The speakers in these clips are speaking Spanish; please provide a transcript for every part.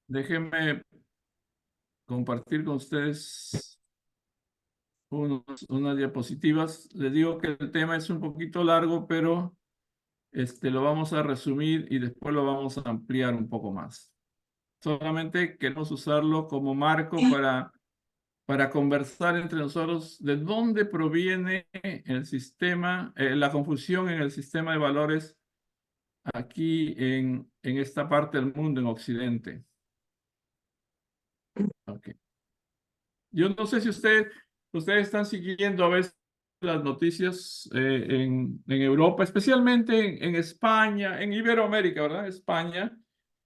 Déjenme compartir con ustedes unas diapositivas. Les digo que el tema es un poquito largo, pero lo vamos a resumir y después lo vamos a ampliar un poco más. Solamente queremos usarlo como marco para conversar entre nosotros de dónde proviene el sistema, la confusión en el sistema de valores aquí en esta parte del mundo, en Occidente. Okay. Yo no sé si ustedes están siguiendo a veces las noticias en Europa, especialmente en España, en Iberoamérica, ¿verdad? España,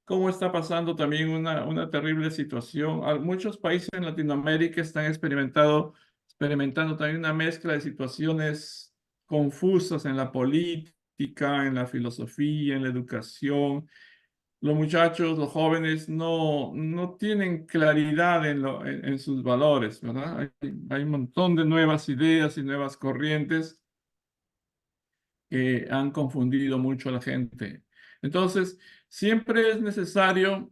cómo está pasando también una terrible situación. Muchos países en Latinoamérica están experimentando también una mezcla de situaciones confusas en la política, en la filosofía, en la educación. Los muchachos, los jóvenes no tienen claridad en sus valores, ¿verdad? Hay un montón de nuevas ideas y nuevas corrientes que han confundido mucho a la gente. Entonces, siempre es necesario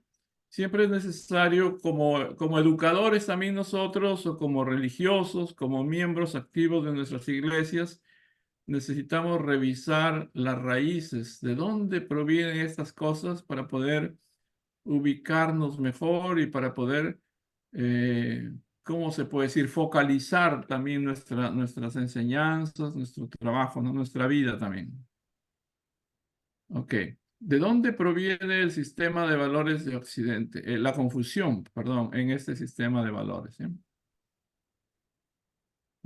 como educadores también nosotros, o como religiosos, como miembros activos de nuestras iglesias, necesitamos revisar las raíces, de dónde provienen estas cosas para poder ubicarnos mejor y para poder, ¿cómo se puede decir? Focalizar también nuestras enseñanzas, nuestro trabajo, ¿no? Nuestra vida también. Ok. ¿De dónde proviene el sistema de valores de Occidente? La confusión, perdón, en este sistema de valores, ¿sí?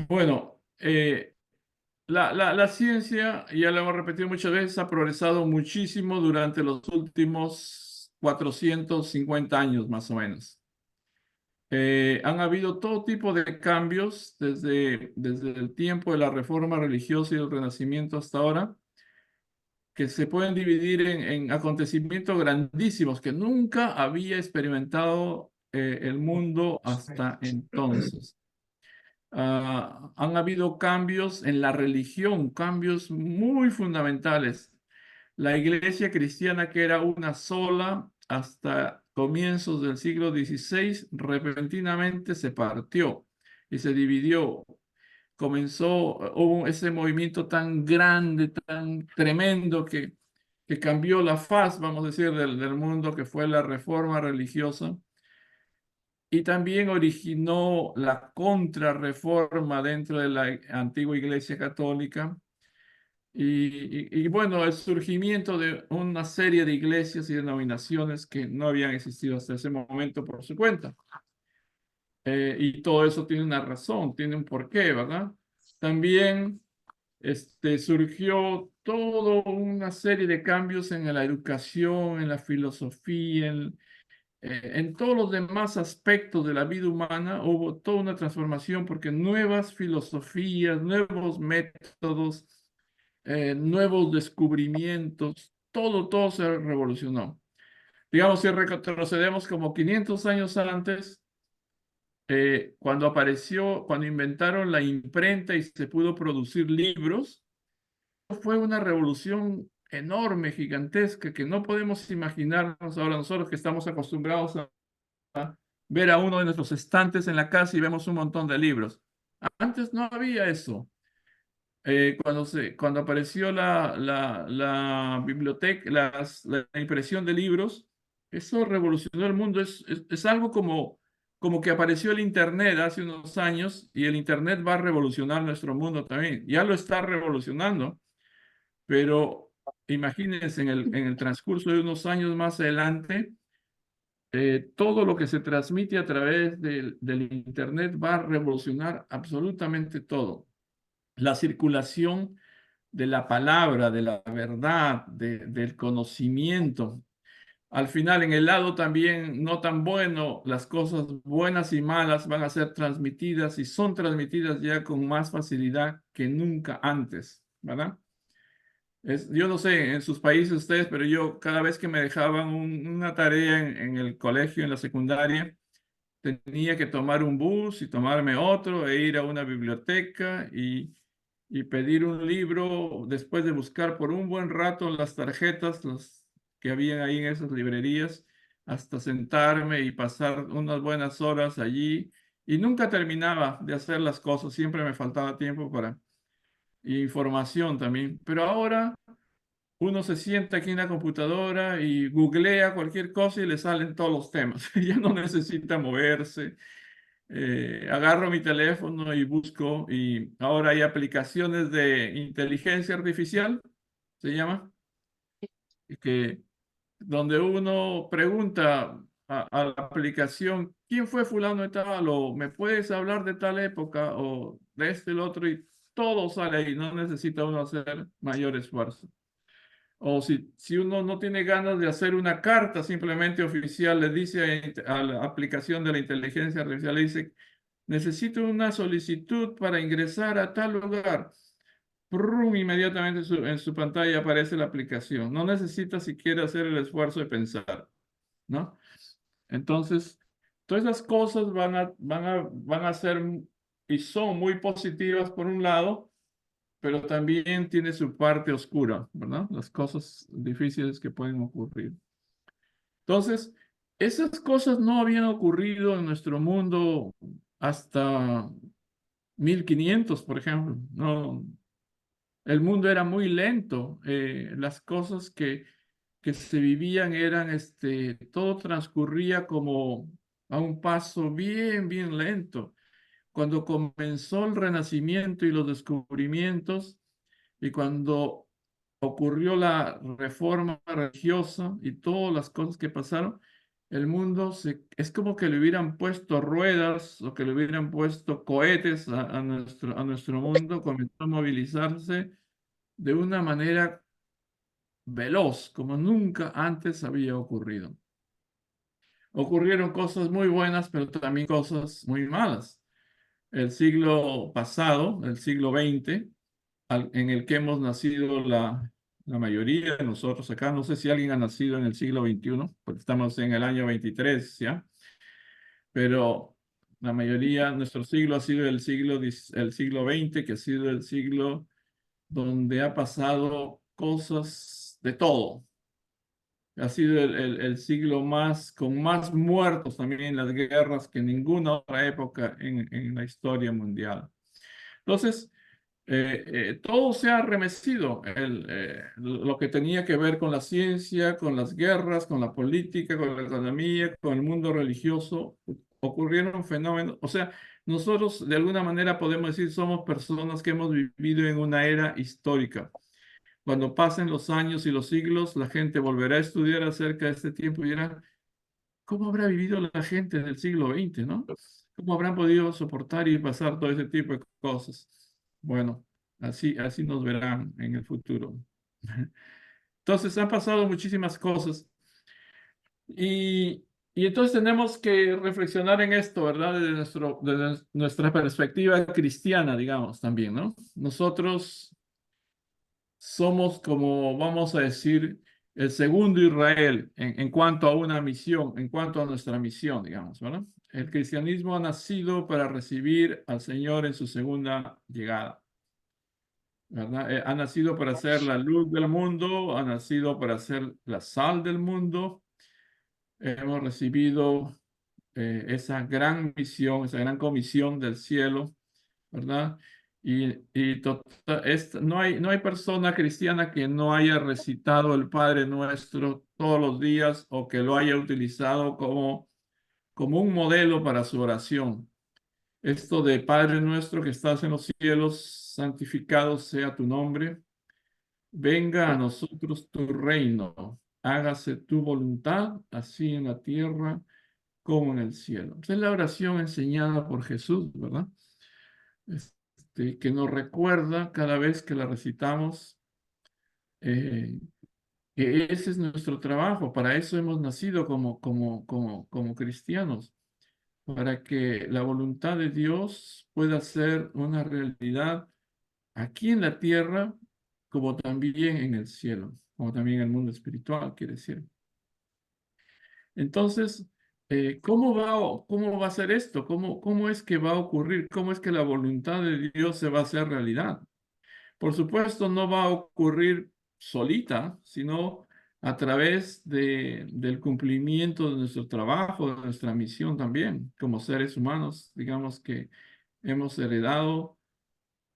Bueno, la ciencia, ya lo hemos repetido muchas veces, ha progresado muchísimo durante los últimos 450 años, más o menos. Han habido todo tipo de cambios desde el tiempo de la reforma religiosa y el Renacimiento hasta ahora, que se pueden dividir en acontecimientos grandísimos que nunca había experimentado el mundo hasta entonces. Han habido cambios en la religión, cambios muy fundamentales. La iglesia cristiana, que era una sola hasta comienzos del siglo XVI, repentinamente se partió y se dividió. Hubo ese movimiento tan grande, tan tremendo que cambió la faz, vamos a decir, del mundo, que fue la reforma religiosa. Y también originó la contrarreforma dentro de la antigua Iglesia Católica. Y bueno, el surgimiento de una serie de iglesias y denominaciones que no habían existido hasta ese momento por su cuenta. Y todo eso tiene una razón, tiene un porqué, ¿verdad? También surgió toda una serie de cambios en la educación, en la filosofía, en todos los demás aspectos de la vida humana. Hubo toda una transformación porque nuevas filosofías, nuevos métodos, nuevos descubrimientos, todo se revolucionó. Digamos, si retrocedemos como 500 años antes, cuando inventaron la imprenta y se pudo producir libros, fue una revolución enorme, gigantesca, que no podemos imaginarnos ahora nosotros que estamos acostumbrados a ver a uno de nuestros estantes en la casa y vemos un montón de libros. Antes no había eso. Cuando apareció la biblioteca, la impresión de libros, eso revolucionó el mundo. Es algo como que apareció el Internet hace unos años, y el Internet va a revolucionar nuestro mundo también. Ya lo está revolucionando, pero imagínense en el transcurso de unos años más adelante, todo lo que se transmite a través del Internet va a revolucionar absolutamente todo. La circulación de la palabra, de la verdad, del conocimiento. Al final, en el lado también no tan bueno, las cosas buenas y malas van a ser transmitidas, y son transmitidas ya con más facilidad que nunca antes, ¿verdad? Yo no sé en sus países ustedes, pero yo cada vez que me dejaban una tarea en el colegio, en la secundaria, tenía que tomar un bus y tomarme otro e ir a una biblioteca y pedir un libro después de buscar por un buen rato las tarjetas que habían ahí en esas librerías. hasta sentarme y pasar unas buenas horas allí y nunca terminaba de hacer las cosas, siempre me faltaba tiempo para información también. Pero ahora uno se sienta aquí en la computadora y googlea cualquier cosa y le salen todos los temas. Ya no necesita moverse. Agarro mi teléfono y busco y ahora hay aplicaciones de inteligencia artificial, se llama, que donde uno pregunta a la aplicación, ¿quién fue fulano de tal? O ¿me puedes hablar de tal época? O de este, el otro, y todo sale ahí, no necesita uno hacer mayor esfuerzo. O si uno no tiene ganas de hacer una carta simplemente oficial, le dice a la aplicación de la inteligencia artificial, le dice, necesito una solicitud para ingresar a tal lugar. Prum, inmediatamente en su pantalla aparece la aplicación. No necesita siquiera hacer el esfuerzo de pensar, ¿no? Entonces, todas esas cosas van a ser y son muy positivas por un lado, pero también tiene su parte oscura, ¿verdad? Las cosas difíciles que pueden ocurrir. Entonces, esas cosas no habían ocurrido en nuestro mundo hasta 1500, por ejemplo. No, el mundo era muy lento. Las cosas que se vivían eran, todo transcurría como a un paso bien, bien lento. Cuando comenzó el Renacimiento y los descubrimientos, y cuando ocurrió la reforma religiosa y todas las cosas que pasaron, el mundo es como que le hubieran puesto ruedas o que le hubieran puesto cohetes a nuestro mundo, comenzó a movilizarse de una manera veloz, como nunca antes había ocurrido. Ocurrieron cosas muy buenas, pero también cosas muy malas. El siglo pasado, el siglo XX, en el que hemos nacido la mayoría de nosotros acá. No sé si alguien ha nacido en el siglo XXI, porque estamos en el año 23, ¿ya? Pero la mayoría, nuestro siglo ha sido el siglo XX, que ha sido el siglo donde ha pasado cosas de todo. Ha sido el siglo con más muertos también en las guerras que ninguna otra época en la historia mundial. Entonces, todo se ha remecido. Lo que tenía que ver con la ciencia, con las guerras, con la política, con la economía, con el mundo religioso, ocurrieron fenómenos. O sea, nosotros de alguna manera podemos decir somos personas que hemos vivido en una era histórica. Cuando pasen los años y los siglos, la gente volverá a estudiar acerca de este tiempo y dirá, ¿cómo habrá vivido la gente del siglo XX, no? ¿Cómo habrán podido soportar y pasar todo ese tipo de cosas? Bueno, así nos verán en el futuro. Entonces, han pasado muchísimas cosas y entonces tenemos que reflexionar en esto, ¿verdad? Desde nuestra perspectiva cristiana, digamos, también, ¿no? Nosotros somos, como vamos a decir, el segundo Israel en cuanto a una misión, en cuanto a nuestra misión, digamos, ¿verdad? El cristianismo ha nacido para recibir al Señor en su segunda llegada, ¿verdad? Ha nacido para ser la luz del mundo, ha nacido para ser la sal del mundo. Hemos recibido esa gran misión, esa gran comisión del cielo, ¿verdad? No hay persona cristiana que no haya recitado el Padre Nuestro todos los días o que lo haya utilizado como un modelo para su oración. Esto de Padre Nuestro que estás en los cielos, santificado sea tu nombre, venga a nosotros tu reino, hágase tu voluntad, así en la tierra como en el cielo. Esa es la oración enseñada por Jesús, ¿verdad? Que nos recuerda cada vez que la recitamos, eh, que ese es nuestro trabajo, para eso hemos nacido como cristianos, para que la voluntad de Dios pueda ser una realidad aquí en la tierra, como también en el cielo, como también en el mundo espiritual, quiere decir. Entonces, ¿cómo va a ser esto? ¿Cómo es que va a ocurrir? ¿Cómo es que la voluntad de Dios se va a hacer realidad? Por supuesto, no va a ocurrir solita, sino a través del cumplimiento de nuestro trabajo, de nuestra misión también, como seres humanos. Digamos que hemos heredado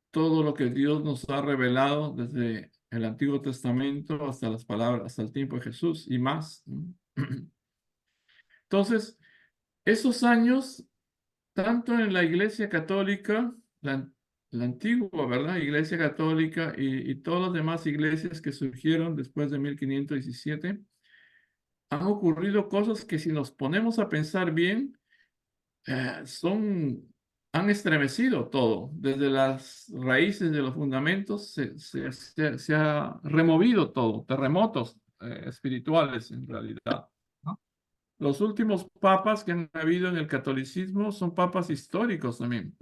todo lo que Dios nos ha revelado desde el Antiguo Testamento hasta las palabras, hasta el tiempo de Jesús y más, ¿no? Entonces, esos años, tanto en la Iglesia Católica, la antigua, ¿verdad? Iglesia Católica y todas las demás iglesias que surgieron después de 1517, han ocurrido cosas que si nos ponemos a pensar bien, han estremecido todo. Desde las raíces de los fundamentos se ha removido todo, terremotos espirituales en realidad, ¿no? Los últimos papas que han habido en el catolicismo son papas históricos también,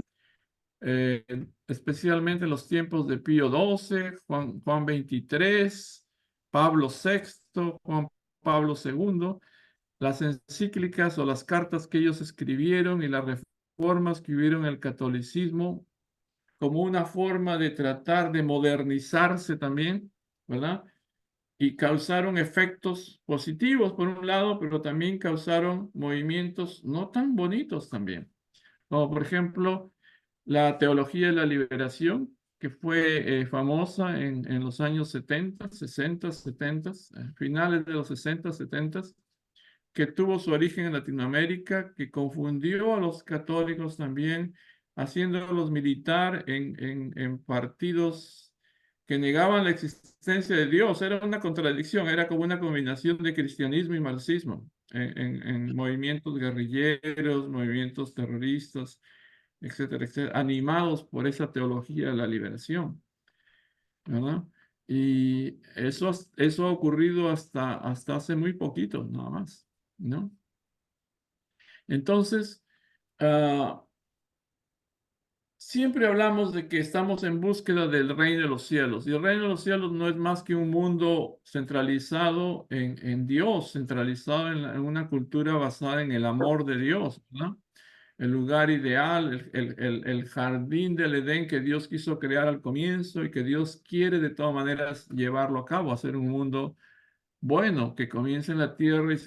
eh, especialmente en los tiempos de Pío XII, Juan XXIII, Pablo VI, Juan Pablo II. Las encíclicas o las cartas que ellos escribieron y las reformas que hubieron en el catolicismo como una forma de tratar de modernizarse también, ¿verdad? Y causaron efectos positivos por un lado, pero también causaron movimientos no tan bonitos también, como por ejemplo la teología de la liberación, que fue famosa en los años 70, 60, 70, finales de los 60, 70, que tuvo su origen en Latinoamérica, que confundió a los católicos también, haciéndolos militar en partidos que negaban la existencia de Dios. Era una contradicción, era como una combinación de cristianismo y marxismo en movimientos guerrilleros, movimientos terroristas, etcétera, etcétera, animados por esa teología de la liberación, ¿verdad? Y eso ha ocurrido hasta hace muy poquito, nada más, ¿no? Entonces, ah, siempre hablamos de que estamos en búsqueda del reino de los cielos, y el reino de los cielos no es más que un mundo centralizado en Dios, centralizado en una cultura basada en el amor de Dios, ¿no? El lugar ideal, el jardín del Edén que Dios quiso crear al comienzo y que Dios quiere de todas maneras llevarlo a cabo, hacer un mundo bueno que comience en la tierra y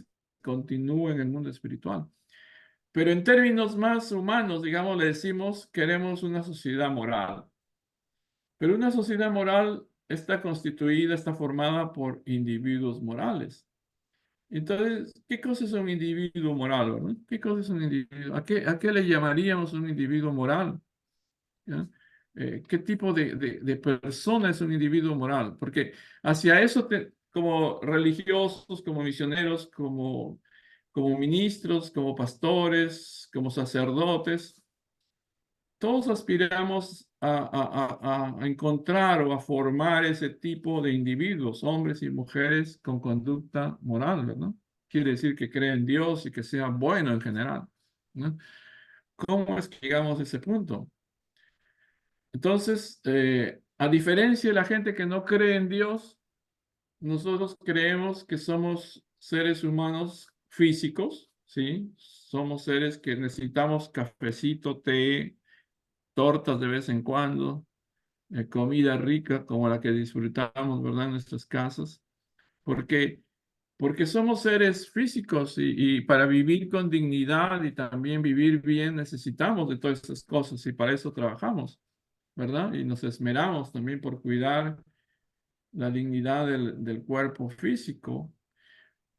continúe en el mundo espiritual. Pero en términos más humanos, digamos, le decimos, queremos una sociedad moral. Pero una sociedad moral está constituida, está formada por individuos morales. Entonces, ¿qué cosa es un individuo moral, verdad? ¿Qué cosa es un individuo? ¿A qué le llamaríamos un individuo moral? ¿Ya? ¿Qué tipo de persona es un individuo moral? Porque hacia eso, como religiosos, como misioneros, como ministros, como pastores, como sacerdotes, todos aspiramos a encontrar o a formar ese tipo de individuos, hombres y mujeres con conducta moral, ¿no? Quiere decir que creen en Dios y que sea bueno en general, ¿no? ¿Cómo es que llegamos a ese punto? Entonces, a diferencia de la gente que no cree en Dios, nosotros creemos que somos seres humanos físicos, ¿sí? Somos seres que necesitamos cafecito, té, tortas de vez en cuando, comida rica como la que disfrutamos, ¿verdad? En nuestras casas, porque, porque somos seres físicos y para vivir con dignidad y también vivir bien necesitamos de todas esas cosas y para eso trabajamos, ¿verdad? Y nos esmeramos también por cuidar la dignidad del cuerpo físico,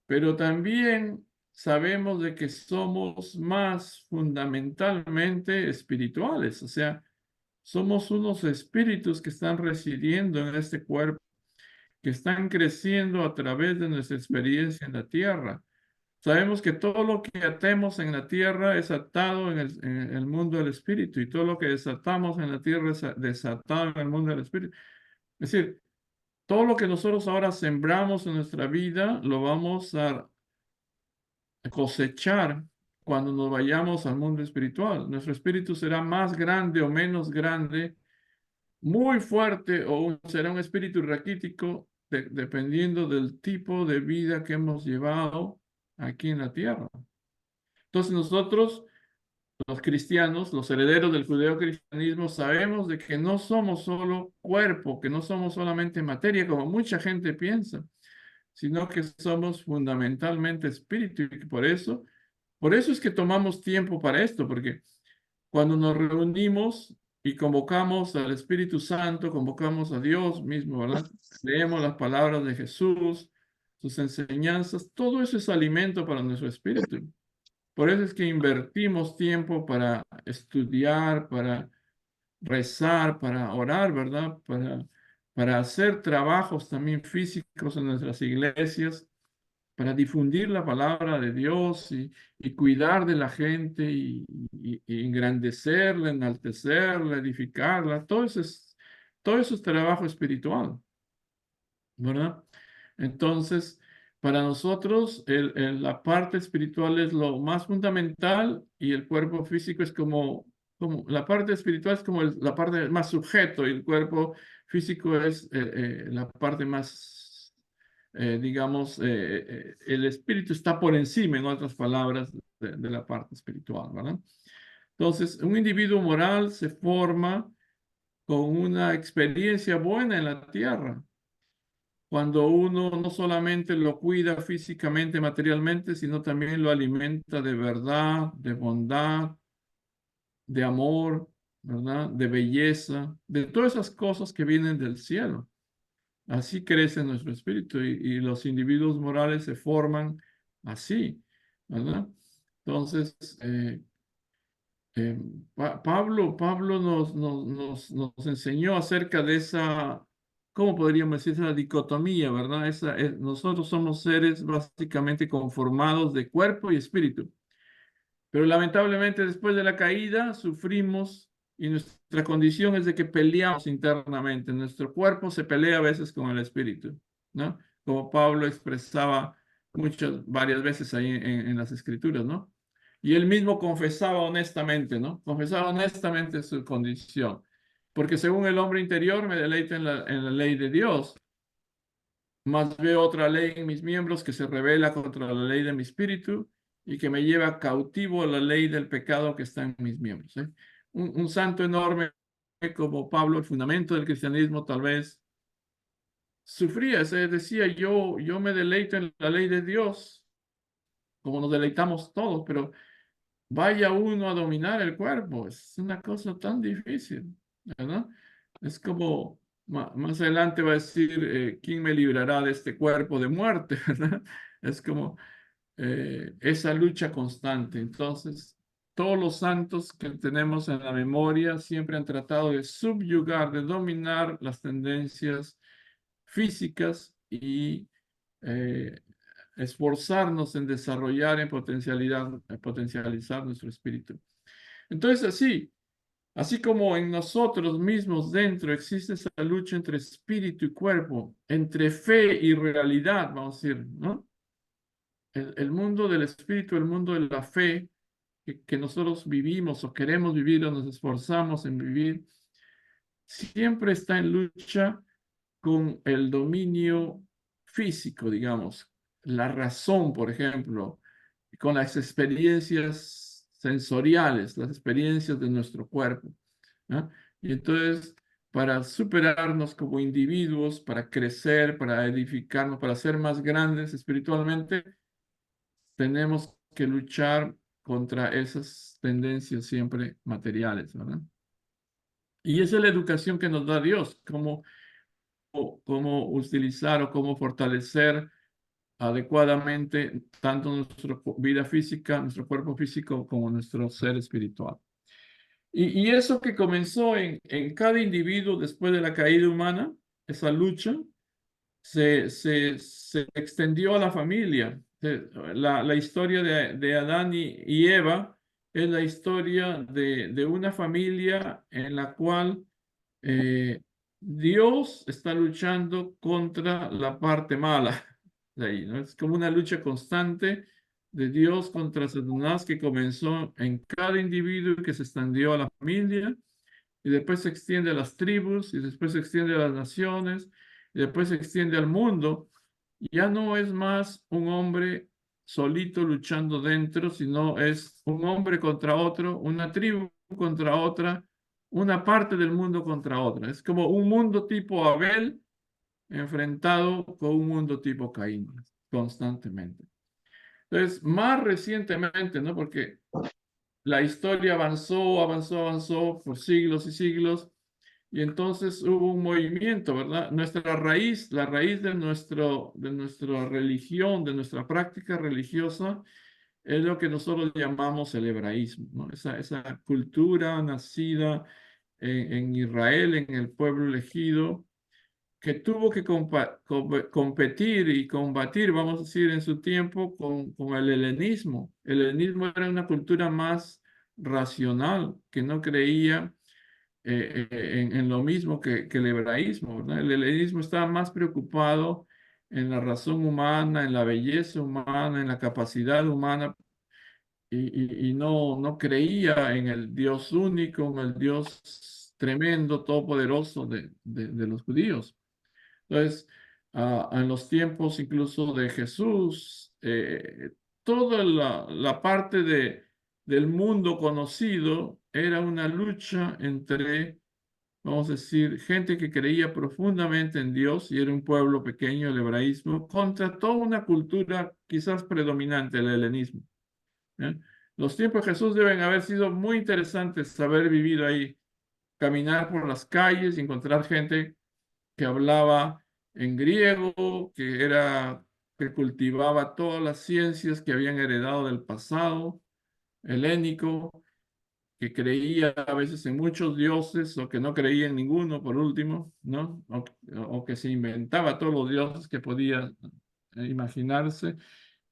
pero también sabemos de que somos más fundamentalmente espirituales, o sea, somos unos espíritus que están residiendo en este cuerpo, que están creciendo a través de nuestra experiencia en la tierra. Sabemos que todo lo que atemos en la tierra es atado en el mundo del espíritu y todo lo que desatamos en la tierra es desatado en el mundo del espíritu. Es decir, todo lo que nosotros ahora sembramos en nuestra vida lo vamos a cosechar cuando nos vayamos al mundo espiritual. Nuestro espíritu será más grande o menos grande, muy fuerte o será un espíritu raquítico, dependiendo del tipo de vida que hemos llevado aquí en la tierra. Entonces nosotros, los cristianos, los herederos del judeocristianismo, sabemos de que no somos solo cuerpo, que no somos solamente materia, como mucha gente piensa, sino que somos fundamentalmente espíritu. Y por eso es que tomamos tiempo para esto, porque cuando nos reunimos y convocamos al Espíritu Santo, convocamos a Dios mismo, ¿verdad? Leemos las palabras de Jesús, sus enseñanzas, todo eso es alimento para nuestro espíritu. Por eso es que invertimos tiempo para estudiar, para rezar, para orar, ¿verdad? Para hacer trabajos también físicos en nuestras iglesias, para difundir la palabra de Dios y cuidar de la gente y engrandecerla, enaltecerla, edificarla. Todo eso es trabajo espiritual, ¿verdad? Entonces, para nosotros, la parte espiritual es lo más fundamental y el cuerpo físico es la parte espiritual es como la parte más sujeto y el cuerpo físico es la parte más, digamos, el espíritu está por encima, en otras palabras, de la parte espiritual, ¿verdad? Entonces, un individuo moral se forma con una experiencia buena en la tierra cuando uno no solamente lo cuida físicamente, materialmente, sino también lo alimenta de verdad, de bondad, de amor, ¿verdad? De belleza, de todas esas cosas que vienen del cielo. Así crece nuestro espíritu y los individuos morales se forman así, ¿verdad? Entonces, eh, Pablo nos enseñó acerca de esa, ¿cómo podríamos decir? Esa dicotomía, ¿verdad? Nosotros somos seres básicamente conformados de cuerpo y espíritu. Pero lamentablemente después de la caída sufrimos y nuestra condición es de que peleamos internamente. Nuestro cuerpo se pelea a veces con el espíritu, ¿no? Como Pablo expresaba varias veces ahí en las escrituras, ¿no? Y él mismo confesaba honestamente, ¿no? Confesaba honestamente su condición. Porque según el hombre interior me deleito en la ley de Dios, más veo otra ley en mis miembros que se revela contra la ley de mi espíritu y que me lleva cautivo a la ley del pecado que está en mis miembros. ¿Eh? Un santo enorme como Pablo, el fundamento del cristianismo, tal vez sufría, se decía, yo me deleito en la ley de Dios, como nos deleitamos todos, pero vaya uno a dominar el cuerpo, es una cosa tan difícil, ¿verdad? Es como más adelante va a decir, ¿quién me librará de este cuerpo de muerte? ¿Verdad? Es como esa lucha constante. Entonces, todos los santos que tenemos en la memoria siempre han tratado de subyugar, de dominar las tendencias físicas y eh, esforzarnos en desarrollar, en potencializar nuestro espíritu. Entonces, así como en nosotros mismos dentro existe esa lucha entre espíritu y cuerpo, entre fe y realidad, vamos a decir, ¿no? El mundo del espíritu, el mundo de la fe que nosotros vivimos o queremos vivir o nos esforzamos en vivir, siempre está en lucha con el dominio físico, digamos, la razón, por ejemplo, con las experiencias sensoriales, las experiencias de nuestro cuerpo, ¿no? Y entonces, para superarnos como individuos, para crecer, para edificarnos, para ser más grandes espiritualmente, tenemos que luchar contra esas tendencias siempre materiales, ¿verdad? Y esa es la educación que nos da Dios, cómo utilizar o cómo fortalecer adecuadamente tanto nuestra vida física, nuestro cuerpo físico, como nuestro ser espiritual. Y eso que comenzó en cada individuo después de la caída humana, esa lucha, se extendió a la familia. La historia de Adán y Eva es la historia de una familia en la cual Dios está luchando contra la parte mala de ahí, ¿no? Es como una lucha constante de Dios contra Satanás que comenzó en cada individuo y que se extendió a la familia y después se extiende a las tribus y después se extiende a las naciones y después se extiende al mundo. Ya no es más un hombre solito luchando dentro, sino es un hombre contra otro, una tribu contra otra, una parte del mundo contra otra. Es como un mundo tipo Abel enfrentado con un mundo tipo Caín, constantemente. Entonces, más recientemente, ¿no? Porque la historia avanzó por siglos y siglos, y entonces hubo un movimiento, ¿verdad? Nuestra raíz, la raíz de nuestra religión, de nuestra práctica religiosa, es lo que nosotros llamamos el hebraísmo, ¿no? Esa cultura nacida en Israel, en el pueblo elegido, que tuvo que competir y combatir, vamos a decir, en su tiempo con el helenismo. El helenismo era una cultura más racional, que no creía en lo mismo que el hebraísmo, ¿verdad? El helenismo estaba más preocupado en la razón humana, en la belleza humana, en la capacidad humana, y no creía en el Dios único, en el Dios tremendo, todopoderoso de los judíos. Entonces, en los tiempos incluso de Jesús, toda la parte del mundo conocido era una lucha entre, vamos a decir, gente que creía profundamente en Dios y era un pueblo pequeño, el hebraísmo, contra toda una cultura quizás predominante, el helenismo. ¿Eh? Los tiempos de Jesús deben haber sido muy interesantes, haber vivido ahí, caminar por las calles y encontrar gente que hablaba en griego, que cultivaba todas las ciencias que habían heredado del pasado helénico, que creía a veces en muchos dioses o que no creía en ninguno, por último, ¿no? O que se inventaba todos los dioses que podía imaginarse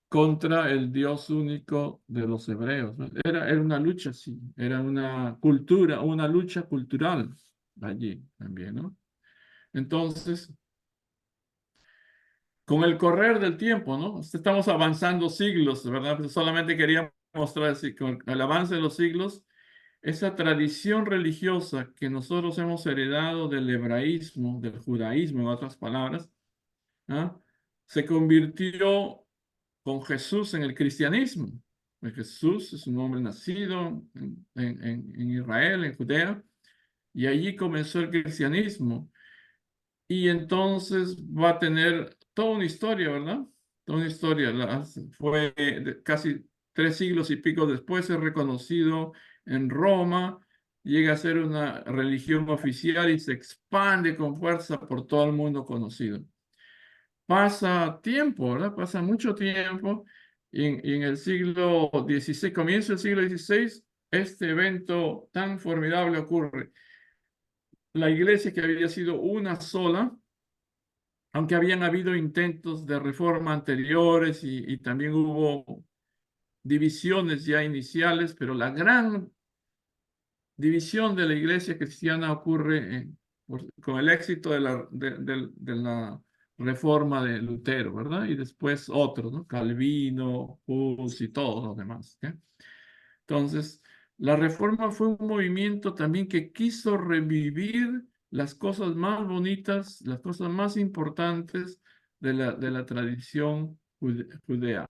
contra el Dios único de los hebreos, ¿no? Era una lucha, sí, era una lucha cultural allí también, ¿no? Entonces, con el correr del tiempo, ¿no? Estamos avanzando siglos, ¿verdad? Pues solamente quería mostrar así, con el avance de los siglos, esa tradición religiosa que nosotros hemos heredado del hebraísmo, del judaísmo, en otras palabras, ¿ah? Se convirtió con Jesús en el cristianismo. Pues Jesús es un hombre nacido en Israel, en Judea, y allí comenzó el cristianismo. Y entonces va a tener toda una historia, ¿verdad? Toda una historia. Fue casi 3 siglos y pico después, es reconocido en Roma, llega a ser una religión oficial y se expande con fuerza por todo el mundo conocido. Pasa tiempo, ¿verdad? Pasa mucho tiempo y en el siglo XVI, comienza el siglo XVI, este evento tan formidable ocurre. La iglesia que había sido una sola, aunque habían habido intentos de reforma anteriores y también hubo divisiones ya iniciales, pero la gran división de la iglesia cristiana ocurre con el éxito de la reforma de Lutero, ¿verdad? Y después otros, ¿no? Calvino, Hus y todos los demás. ¿Ok? Entonces, la reforma fue un movimiento también que quiso revivir las cosas más bonitas, las cosas más importantes de la tradición judea,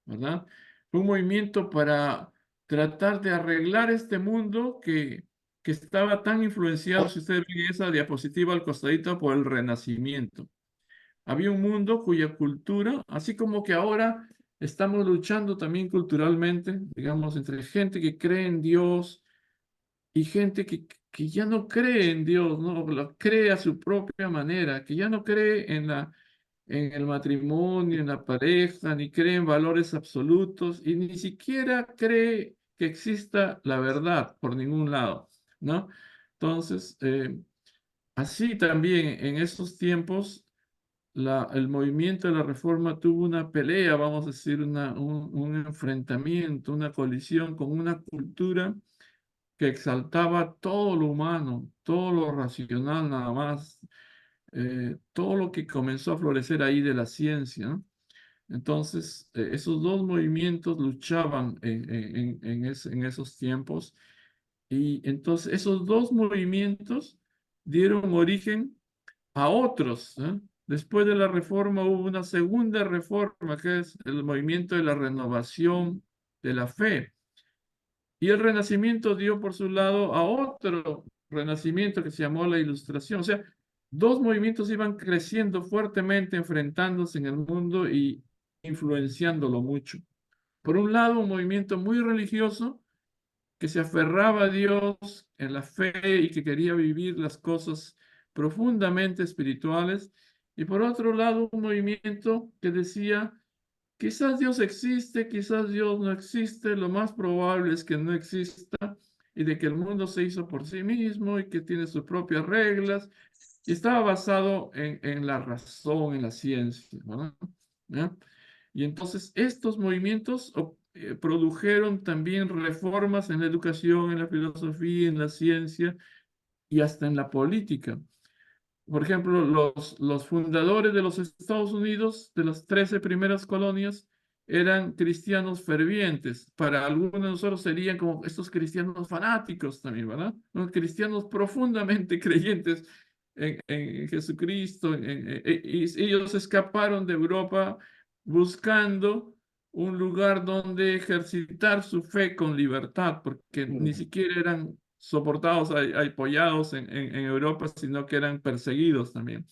¿verdad? Fue un movimiento para tratar de arreglar este mundo que estaba tan influenciado, si ustedes ven esa diapositiva al costadito, por el Renacimiento. Había un mundo cuya cultura, así como que ahora estamos luchando también culturalmente, digamos, entre gente que cree en Dios y gente que ya no cree en Dios, ¿no? Lo cree a su propia manera, que ya no cree en el matrimonio, en la pareja, ni cree en valores absolutos y ni siquiera cree que exista la verdad por ningún lado, ¿no? Entonces, así también en esos tiempos el movimiento de la reforma tuvo una pelea, vamos a decir, un enfrentamiento, una colisión con una cultura que exaltaba todo lo humano, todo lo racional nada más, todo lo que comenzó a florecer ahí de la ciencia, ¿no? Entonces, esos dos movimientos luchaban en esos tiempos y entonces esos dos movimientos dieron origen a otros, ¿eh? Después de la reforma hubo una segunda reforma, que es el movimiento de la renovación de la fe. Y el Renacimiento dio por su lado a otro renacimiento que se llamó la Ilustración. O sea, dos movimientos iban creciendo fuertemente, enfrentándose en el mundo y influenciándolo mucho. Por un lado, un movimiento muy religioso que se aferraba a Dios en la fe y que quería vivir las cosas profundamente espirituales. Y por otro lado, un movimiento que decía, quizás Dios existe, quizás Dios no existe, lo más probable es que no exista y de que el mundo se hizo por sí mismo y que tiene sus propias reglas y estaba basado en la razón, en la ciencia, ¿no? ¿Ya? Y entonces estos movimientos produjeron también reformas en la educación, en la filosofía, en la ciencia y hasta en la política. Por ejemplo, los fundadores de los Estados Unidos, de las 13 primeras colonias, eran cristianos fervientes. Para algunos de nosotros serían como estos cristianos fanáticos también, ¿verdad? Unos cristianos profundamente creyentes en Jesucristo. Y ellos escaparon de Europa buscando un lugar donde ejercitar su fe con libertad, porque ni Mm. siquiera eran soportados, apoyados en Europa, sino que eran perseguidos también.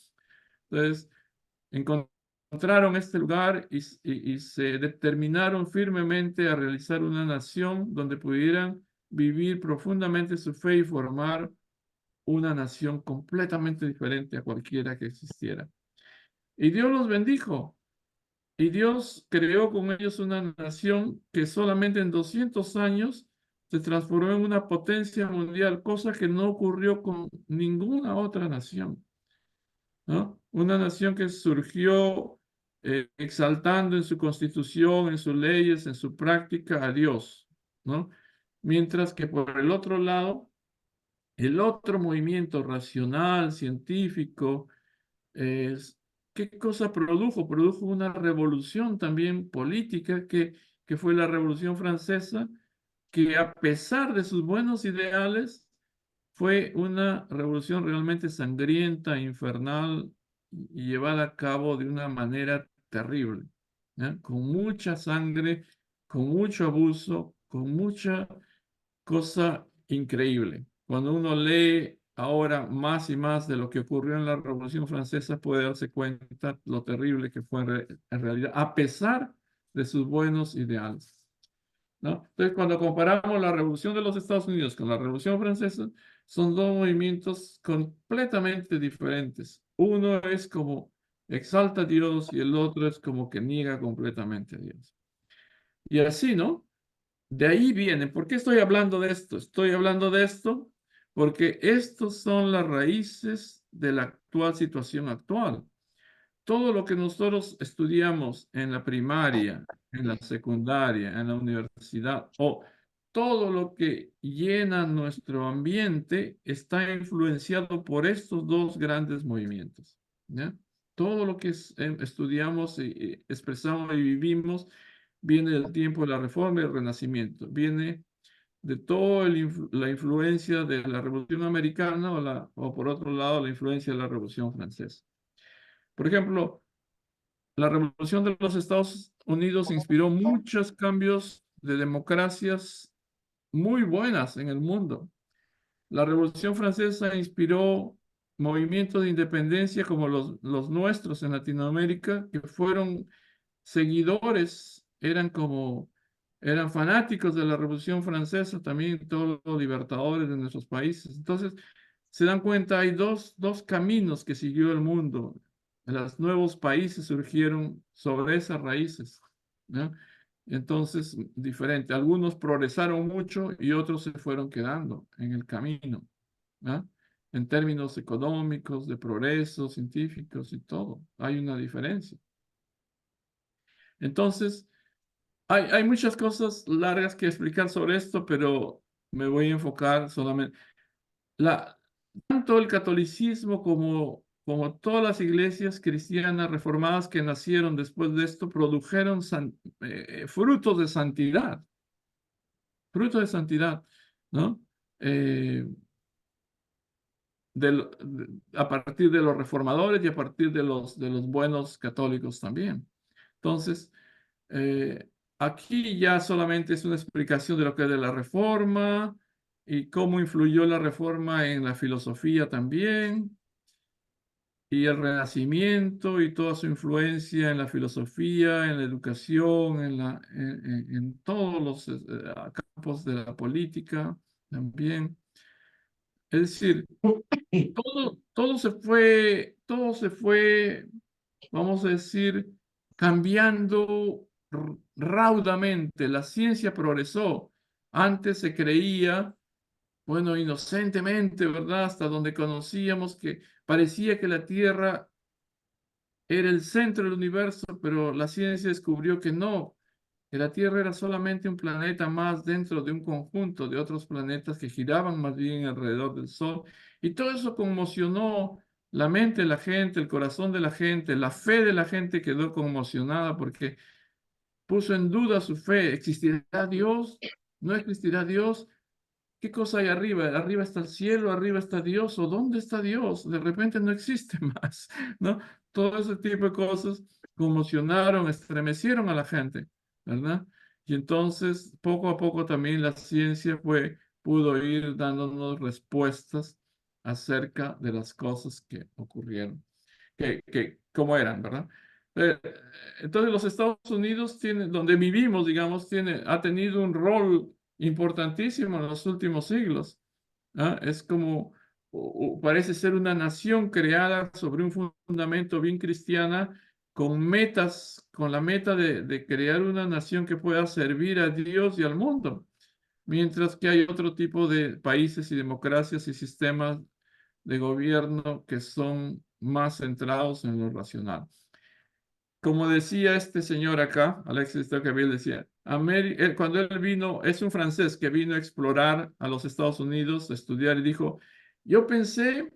Entonces, encontraron este lugar y se determinaron firmemente a realizar una nación donde pudieran vivir profundamente su fe y formar una nación completamente diferente a cualquiera que existiera. Y Dios los bendijo. Y Dios creó con ellos una nación que solamente en 200 años se transformó en una potencia mundial, cosa que no ocurrió con ninguna otra nación, ¿no? Una nación que surgió exaltando en su constitución, en sus leyes, en su práctica a Dios, ¿no? Mientras que por el otro lado, el otro movimiento racional, científico, es, ¿qué cosa produjo? Produjo una revolución también política que fue la Revolución Francesa, que a pesar de sus buenos ideales, fue una revolución realmente sangrienta, infernal y llevada a cabo de una manera terrible, ¿ya? Con mucha sangre, con mucho abuso, con mucha cosa increíble. Cuando uno lee ahora más y más de lo que ocurrió en la Revolución Francesa, puede darse cuenta lo terrible que fue en realidad, a pesar de sus buenos ideales, ¿no? Entonces, cuando comparamos la Revolución de los Estados Unidos con la Revolución Francesa, son dos movimientos completamente diferentes. Uno es como exalta a Dios y el otro es como que niega completamente a Dios. Y así, ¿no? De ahí viene. ¿Por qué estoy hablando de esto? Estoy hablando de esto porque estos son las raíces de la actual situación actual. Todo lo que nosotros estudiamos en la primaria, en la secundaria, en la universidad, o todo lo que llena nuestro ambiente está influenciado por estos dos grandes movimientos, ¿ya? Todo lo que estudiamos, y expresamos y vivimos viene del tiempo de la Reforma y el Renacimiento, viene de toda la influencia de la Revolución Americana o por otro lado la influencia de la Revolución Francesa. Por ejemplo, la revolución de los Estados Unidos inspiró muchos cambios de democracias muy buenas en el mundo. La Revolución Francesa inspiró movimientos de independencia como los nuestros en Latinoamérica, que fueron seguidores, eran fanáticos de la Revolución Francesa, también todos los libertadores de nuestros países. Entonces, se dan cuenta, hay dos caminos que siguió el mundo. Los nuevos países surgieron sobre esas raíces, ¿no? Entonces, diferente. Algunos progresaron mucho y otros se fueron quedando en el camino, ¿no? En términos económicos, de progreso, científicos y todo. Hay una diferencia. Entonces, hay muchas cosas largas que explicar sobre esto, pero me voy a enfocar solamente. Tanto el catolicismo como todas las iglesias cristianas reformadas que nacieron después de esto produjeron frutos de santidad, ¿no? Eh, a partir de los reformadores y a partir de los buenos católicos también. Entonces, eh, aquí ya solamente es una explicación de lo que es de la reforma y cómo influyó la reforma en la filosofía también. y el Renacimiento y toda su influencia en la filosofía, en la educación, en todos los campos de la política también. Es decir, todo se fue, vamos a decir, cambiando raudamente. La ciencia progresó. Antes se creía, bueno, inocentemente, ¿verdad? Hasta donde conocíamos que parecía que la Tierra era el centro del universo, pero la ciencia descubrió que no, que la Tierra era solamente un planeta más dentro de un conjunto de otros planetas que giraban más bien alrededor del Sol. Y todo eso conmocionó la mente de la gente, el corazón de la gente, la fe de la gente quedó conmocionada porque puso en duda su fe. ¿Existirá Dios? ¿No existirá Dios? ¿Qué cosa hay arriba? Arriba está el cielo, arriba está Dios, o ¿dónde está Dios? De repente no existe más, ¿no? Todo ese tipo de cosas conmocionaron, estremecieron a la gente, ¿verdad? Y entonces, poco a poco también la ciencia pudo ir dándonos respuestas acerca de las cosas que ocurrieron, cómo eran, ¿verdad? Eh, entonces, los Estados Unidos tienen, donde vivimos, digamos, ha tenido un rol importantísimo en los últimos siglos. ¿Ah? Es como, parece ser una nación creada sobre un fundamento bien cristiana, con metas, con la meta de crear una nación que pueda servir a Dios y al mundo, mientras que hay otro tipo de países y democracias y sistemas de gobierno que son más centrados en lo racional. Como decía este señor acá, Alexis de Tocqueville decía, cuando él vino, es un francés que vino a explorar a los Estados Unidos, a estudiar, y dijo, yo pensé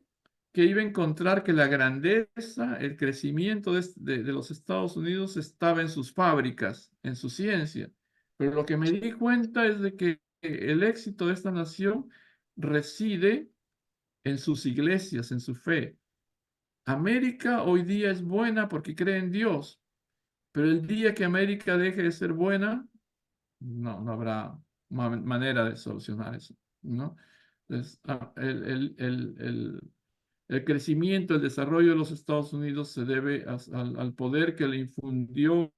que iba a encontrar que la grandeza, el crecimiento de los Estados Unidos estaba en sus fábricas, en su ciencia, pero lo que me di cuenta es de que el éxito de esta nación reside en sus iglesias, en su fe. América hoy día es buena porque cree en Dios, pero el día que América deje de ser buena, no habrá manera de solucionar eso, ¿no? Entonces, el crecimiento, el desarrollo de los Estados Unidos se debe al poder que le infundió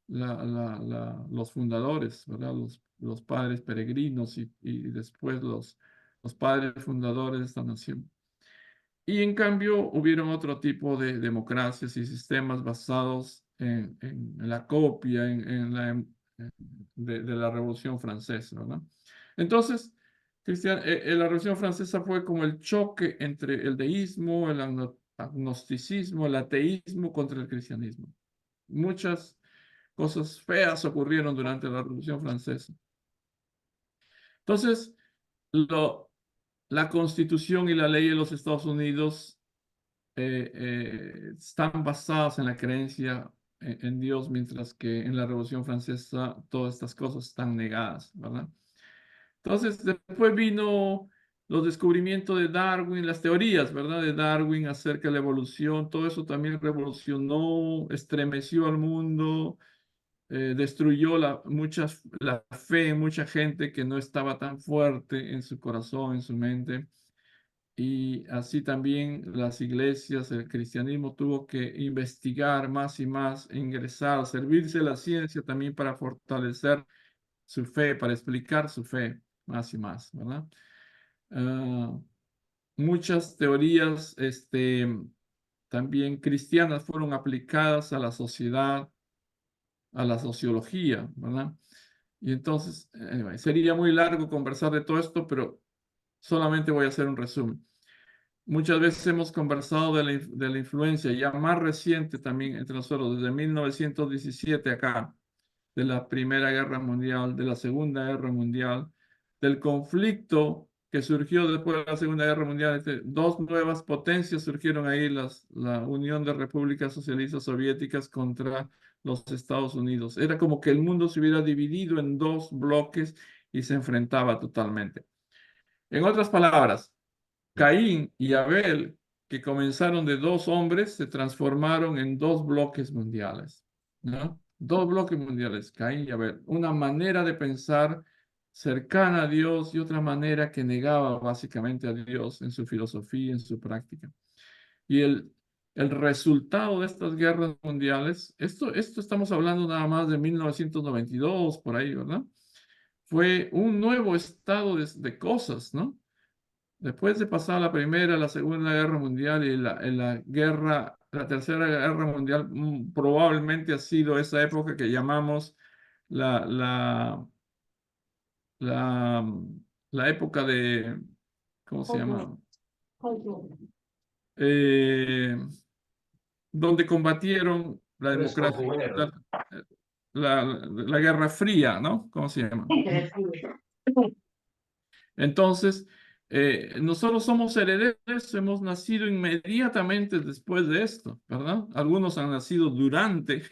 los fundadores, ¿verdad? Los padres peregrinos y después los padres fundadores de esta nación. Y en cambio hubieron otro tipo de democracias y sistemas basados en la copia de la Revolución Francesa, ¿verdad? Entonces, Cristian, la Revolución Francesa fue como el choque entre el deísmo, el agnosticismo, el ateísmo contra el cristianismo. Muchas cosas feas ocurrieron durante la Revolución Francesa. Entonces, la Constitución y la ley de los Estados Unidos están basadas en la creencia en Dios, mientras que en la Revolución Francesa todas estas cosas están negadas, ¿verdad? Entonces, después vino los descubrimientos de Darwin, las teorías, ¿verdad? De Darwin acerca de la evolución, todo eso también revolucionó, estremeció al mundo, destruyó la fe en mucha gente que no estaba tan fuerte en su corazón, en su mente. Y así también las iglesias, el cristianismo tuvo que investigar más y más, ingresar, servirse de la ciencia también para fortalecer su fe, para explicar su fe más y más, ¿verdad? Ah, muchas teorías también cristianas fueron aplicadas a la sociedad, a la sociología, ¿verdad? Y entonces, anyway, sería muy largo conversar de todo esto, pero solamente voy a hacer un resumen. Muchas veces hemos conversado de la influencia ya más reciente también entre nosotros, desde 1917 acá, de la Primera Guerra Mundial, de la Segunda Guerra Mundial, del conflicto que surgió después de la Segunda Guerra Mundial. Dos nuevas potencias surgieron ahí, la Unión de Repúblicas Socialistas Soviéticas contra los Estados Unidos. Era como que el mundo se hubiera dividido en dos bloques y se enfrentaba totalmente. En otras palabras, Caín y Abel, que comenzaron de dos hombres, se transformaron en dos bloques mundiales, ¿no? Dos bloques mundiales, Caín y Abel. Una manera de pensar cercana a Dios y otra manera que negaba básicamente a Dios en su filosofía, en su práctica. Y el resultado de estas guerras mundiales, esto estamos hablando nada más de 1992, por ahí, ¿verdad? Fue un nuevo estado de cosas, ¿no? Después de pasar la Primera, la Segunda Guerra Mundial y la Tercera Guerra Mundial, probablemente ha sido esa época que llamamos la, la, la, la época de, ¿cómo se llama? Eh, donde combatieron la democracia, la Guerra Fría, ¿no? ¿Cómo se llama? Entonces, nosotros somos herederos, hemos nacido inmediatamente después de esto, ¿verdad? Algunos han nacido durante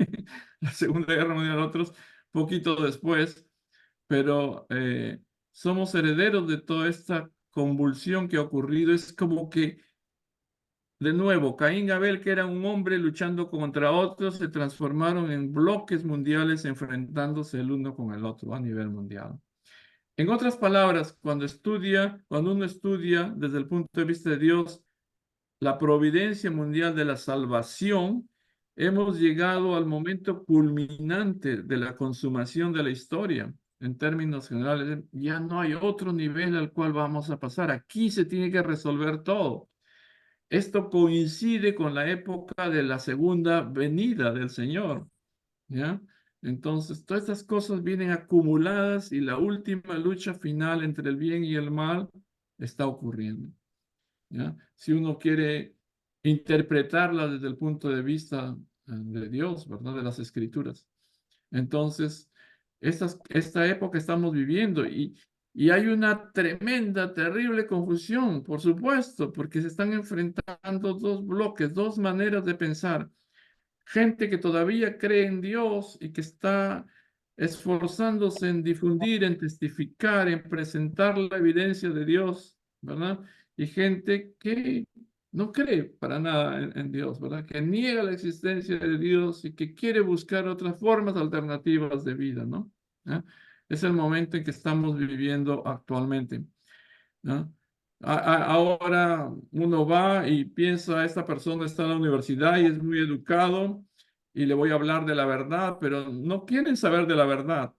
la Segunda Guerra Mundial, otros poquito después, pero somos herederos de toda esta convulsión que ha ocurrido. Es como que, de nuevo, Caín y Abel, que eran un hombre luchando contra otros, se transformaron en bloques mundiales enfrentándose el uno con el otro a nivel mundial. En otras palabras, cuando uno estudia desde el punto de vista de Dios la providencia mundial de la salvación, hemos llegado al momento culminante de la consumación de la historia. En términos generales, ya no hay otro nivel al cual vamos a pasar. Aquí se tiene que resolver todo. Esto coincide con la época de la segunda venida del Señor. ¿Ya? Entonces, todas estas cosas vienen acumuladas y la última lucha final entre el bien y el mal está ocurriendo. ¿Ya? Si uno quiere interpretarla desde el punto de vista de Dios, ¿verdad? De las Escrituras. Entonces, esta época estamos viviendo y hay una tremenda, terrible confusión, por supuesto, porque se están enfrentando dos bloques, dos maneras de pensar. Gente que todavía cree en Dios y que está esforzándose en difundir, en testificar, en presentar la evidencia de Dios, ¿verdad? Y gente que no cree para nada en Dios, ¿verdad? Que niega la existencia de Dios y que quiere buscar otras formas alternativas de vida, ¿no? ¿Ah? Es el momento en que estamos viviendo actualmente, ¿no? Ahora uno va y piensa, esta persona está en la universidad y es muy educado y le voy a hablar de la verdad, pero no quieren saber de la verdad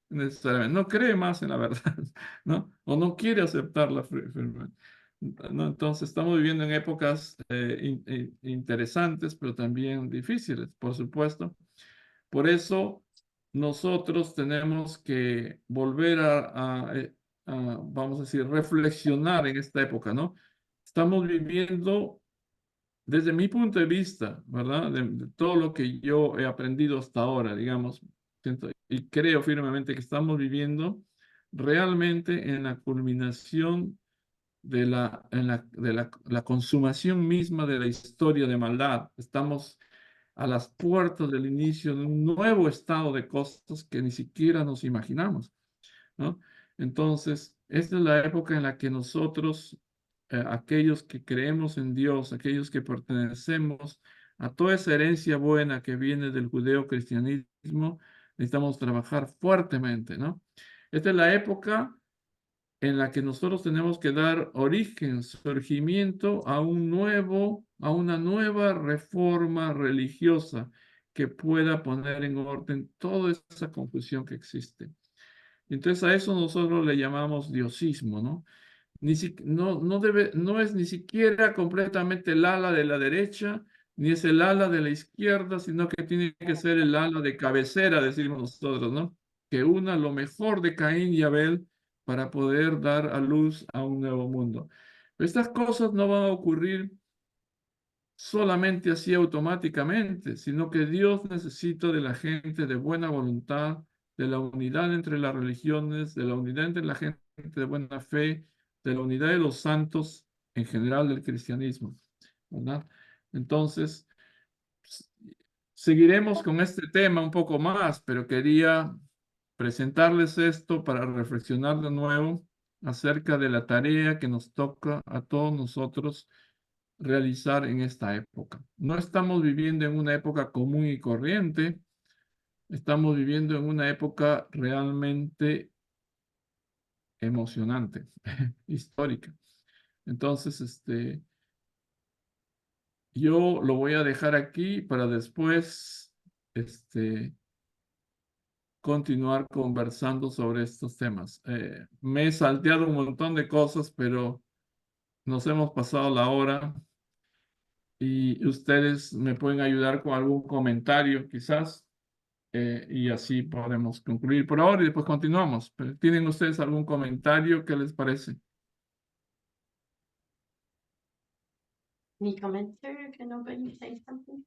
necesariamente, no cree más en la verdad, ¿no? O no quiere aceptarla firmemente. ¿No? Entonces estamos viviendo en épocas interesantes, pero también difíciles, por supuesto. Por eso nosotros tenemos que volver vamos a decir, reflexionar en esta época, ¿no? Estamos viviendo, desde mi punto de vista, ¿verdad? De todo lo que yo he aprendido hasta ahora, digamos, y creo firmemente que estamos viviendo realmente en la culminación de la consumación misma de la historia de maldad. Estamos a las puertas del inicio de un nuevo estado de cosas que ni siquiera nos imaginamos, ¿no? Entonces, esta es la época en la que nosotros, aquellos que creemos en Dios, aquellos que pertenecemos a toda esa herencia buena que viene del judeo-cristianismo, necesitamos trabajar fuertemente, ¿no? Esta es la época en la que nosotros tenemos que dar origen, surgimiento a una nueva reforma religiosa que pueda poner en orden toda esa confusión que existe. Entonces a eso nosotros le llamamos diosismo, ¿no? No es ni siquiera completamente el ala de la derecha, ni es el ala de la izquierda, sino que tiene que ser el ala de cabecera, decimos nosotros, ¿no? Que una lo mejor de Caín y Abel para poder dar a luz a un nuevo mundo. Estas cosas no van a ocurrir solamente así automáticamente, sino que Dios necesita de la gente de buena voluntad, de la unidad entre las religiones, de la unidad entre la gente de buena fe, de la unidad de los santos en general del cristianismo, ¿verdad? Entonces, s- seguiremos con este tema un poco más, pero quería presentarles esto para reflexionar de nuevo acerca de la tarea que nos toca a todos nosotros realizar en esta época. No estamos viviendo en una época común y corriente, estamos viviendo en una época realmente emocionante, histórica. Entonces, yo lo voy a dejar aquí para después continuar conversando sobre estos temas. Me he salteado un montón de cosas, pero nos hemos pasado la hora y ustedes me pueden ayudar con algún comentario quizás y así podemos concluir por ahora y después continuamos. Pero, ¿tienen ustedes algún comentario? ¿Qué les parece? Any comments, sir? Can nobody say something?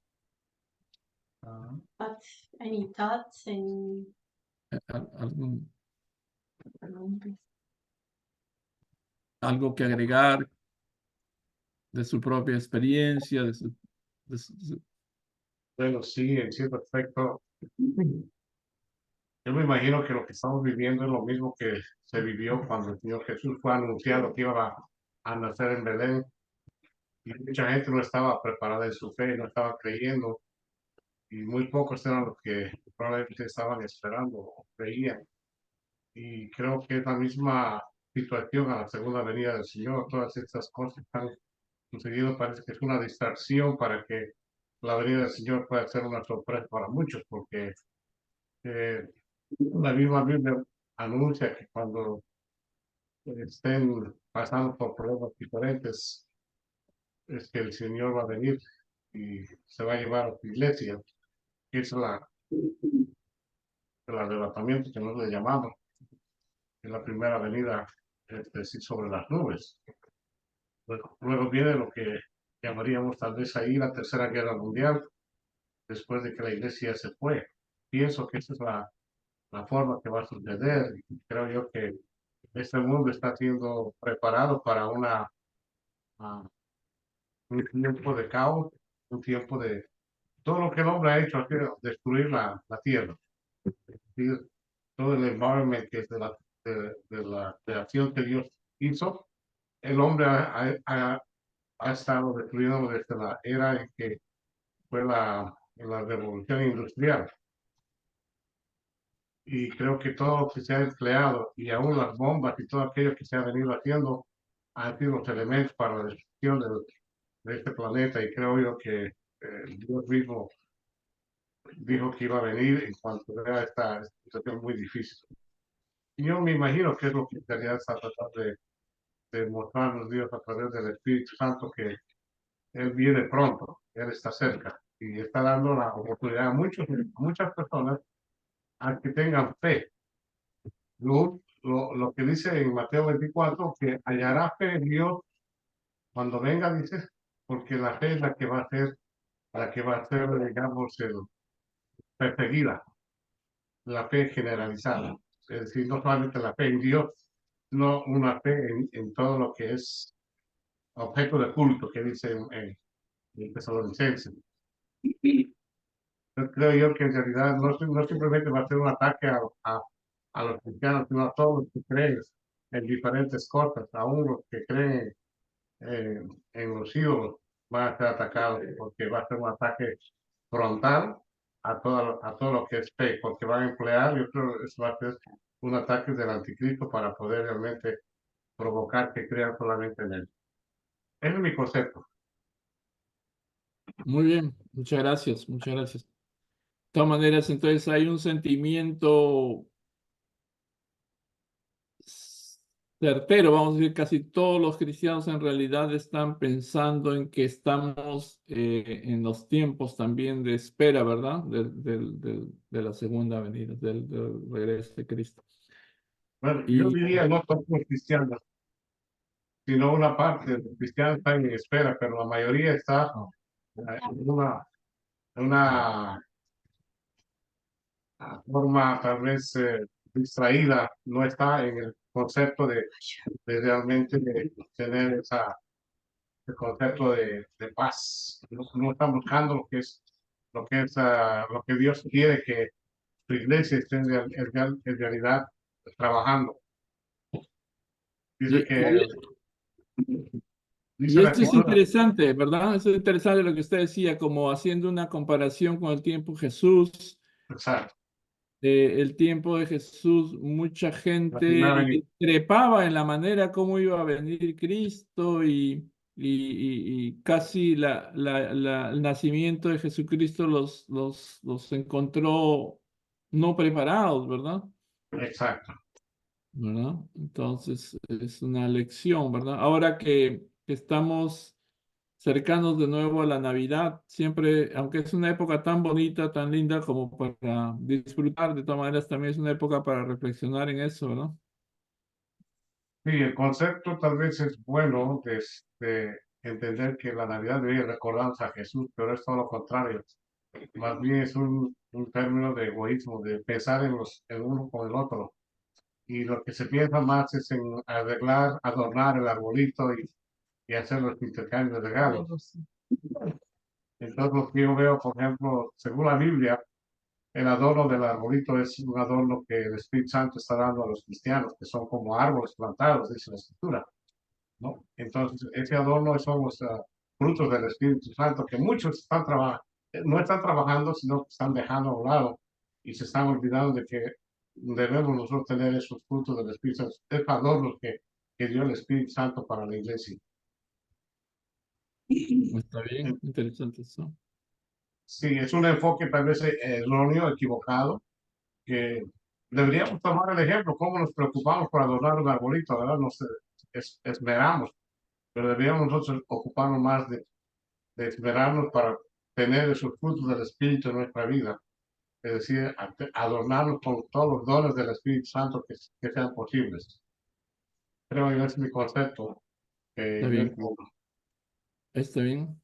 Thoughts? Any thoughts? Any? ¿Algún, Preguntas? algo que agregar de su propia experiencia, Bueno, sí, en cierto aspecto. Yo me imagino que lo que estamos viviendo es lo mismo que se vivió cuando el Señor Jesús fue anunciado que iba a nacer en Belén. Y mucha gente no estaba preparada en su fe, no estaba creyendo. Y muy pocos eran los que probablemente estaban esperando o creían. Y creo que es la misma situación a la segunda venida del Señor. Todas estas cosas que han sucedido parece que es una distracción para que la venida del Señor pueda ser una sorpresa para muchos, porque eh, la misma Biblia anuncia que cuando estén pasando por problemas diferentes, es que el Señor va a venir y se va a llevar a su iglesia, que es el arrebatamiento que nos le llamamos, en la primera venida sí, sobre las nubes. Luego viene lo que llamaríamos tal vez ahí la Tercera Guerra Mundial, después de que la iglesia se fue. Pienso que esa es la forma que va a suceder. Creo yo que este mundo está siendo preparado para ah, un tiempo de caos, un tiempo de todo lo que el hombre ha hecho, ha sido destruir la tierra. ¿Sí? Todo el environment que es de la creación que Dios hizo, el hombre ha estado destruyendo desde la era en que fue la revolución industrial. Y creo que todo lo que se ha empleado y aún las bombas y todo aquello que se ha venido haciendo han sido los elementos para la destrucción de este planeta y creo yo que Dios mismo dijo que iba a venir en cuanto vea esta situación muy difícil. Y yo me imagino que es lo que en realidad está tratando de mostrarnos Dios a través del Espíritu Santo, que Él viene pronto, Él está cerca y está dando la oportunidad a muchas personas a que tengan fe. Lo que dice en Mateo 24, que hallará fe en Dios cuando venga, dice, porque la fe es la que va a ser, digamos, perseguida, la fe generalizada. Es decir, no solamente la fe en Dios, sino una fe en todo lo que es objeto de culto, que dice en Tesalonicenses. Creo yo que en realidad no simplemente va a ser un ataque a los cristianos, sino a todos los que creen en diferentes cosas, aún los que creen en los ídolos van a ser atacados, porque va a ser un ataque frontal a todo lo que es fe, porque van a emplear, yo creo que eso va a ser un ataque del anticristo para poder realmente provocar que crean solamente en él. Ese es mi concepto. Muy bien, muchas gracias, muchas gracias. De todas maneras, entonces hay un sentimiento certero, vamos a decir, casi todos los cristianos en realidad están pensando en que estamos en los tiempos también de espera, ¿verdad? De la segunda venida, del regreso de Cristo. Bueno, yo Y diría no todos los cristianos, sino una parte de los cristianos están en espera, pero la mayoría está en una forma tal vez distraída, no está en el concepto de realmente tener ese concepto de paz. No están buscando lo que Dios quiere que su iglesia esté en realidad trabajando. Dice y, que y dice la esto es escritura, interesante, ¿verdad? Es interesante lo que usted decía, como haciendo una comparación con el tiempo de Jesús. exacto, El tiempo de Jesús, mucha la primera gente venida. discrepaba en la manera como iba a venir Cristo y y casi el nacimiento de Jesucristo los encontró no preparados, ¿verdad? Exacto. ¿Verdad? Entonces es una lección, ¿verdad? Ahora que estamos cercanos de nuevo a la Navidad, siempre, aunque es una época tan bonita, tan linda como para disfrutar, de todas maneras también es una época para reflexionar en eso, ¿verdad? Sí, el concepto tal vez es bueno de entender que la Navidad debe recordarnos a Jesús, pero es todo lo contrario. Más bien es un término de egoísmo, de pensar en el uno con el otro. Y lo que se piensa más es en arreglar, adornar el arbolito y hacer los intercambios de regalos. Entonces, lo que yo veo, por ejemplo, según la Biblia, el adorno del arbolito es un adorno que el Espíritu Santo está dando a los cristianos, que son como árboles plantados, dice la Escritura, ¿no? Entonces, ese adorno son los frutos del Espíritu Santo, que muchos no están trabajando, sino que están dejando a un lado y se están olvidando de que debemos nosotros tener esos frutos del Espíritu Santo, esos adornos que dio el Espíritu Santo para la iglesia. Está bien, interesante eso. Sí, es un enfoque tal vez erróneo, equivocado, que deberíamos tomar el ejemplo, cómo nos preocupamos por adornar un arbolito, ¿verdad? Nos esmeramos, pero deberíamos nosotros ocuparnos más de esmerarnos para tener esos frutos del Espíritu en nuestra vida, es decir, adornarnos con todos los dones del Espíritu Santo que sean posibles. Creo que ese es mi concepto Está yo bien, entiendo. está bien.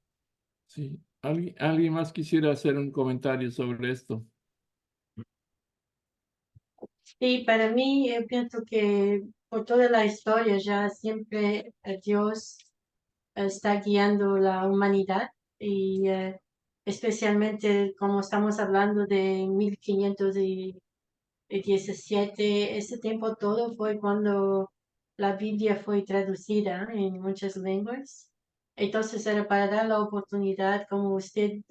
Sí. ¿Alguien más quisiera hacer un comentario sobre esto? Sí, para mí, pienso que por toda la historia ya siempre Dios está guiando la humanidad y especialmente como estamos hablando de 1517, ese tiempo todo fue cuando la Biblia fue traducida en muchas lenguas. Entonces era para dar la oportunidad, como usted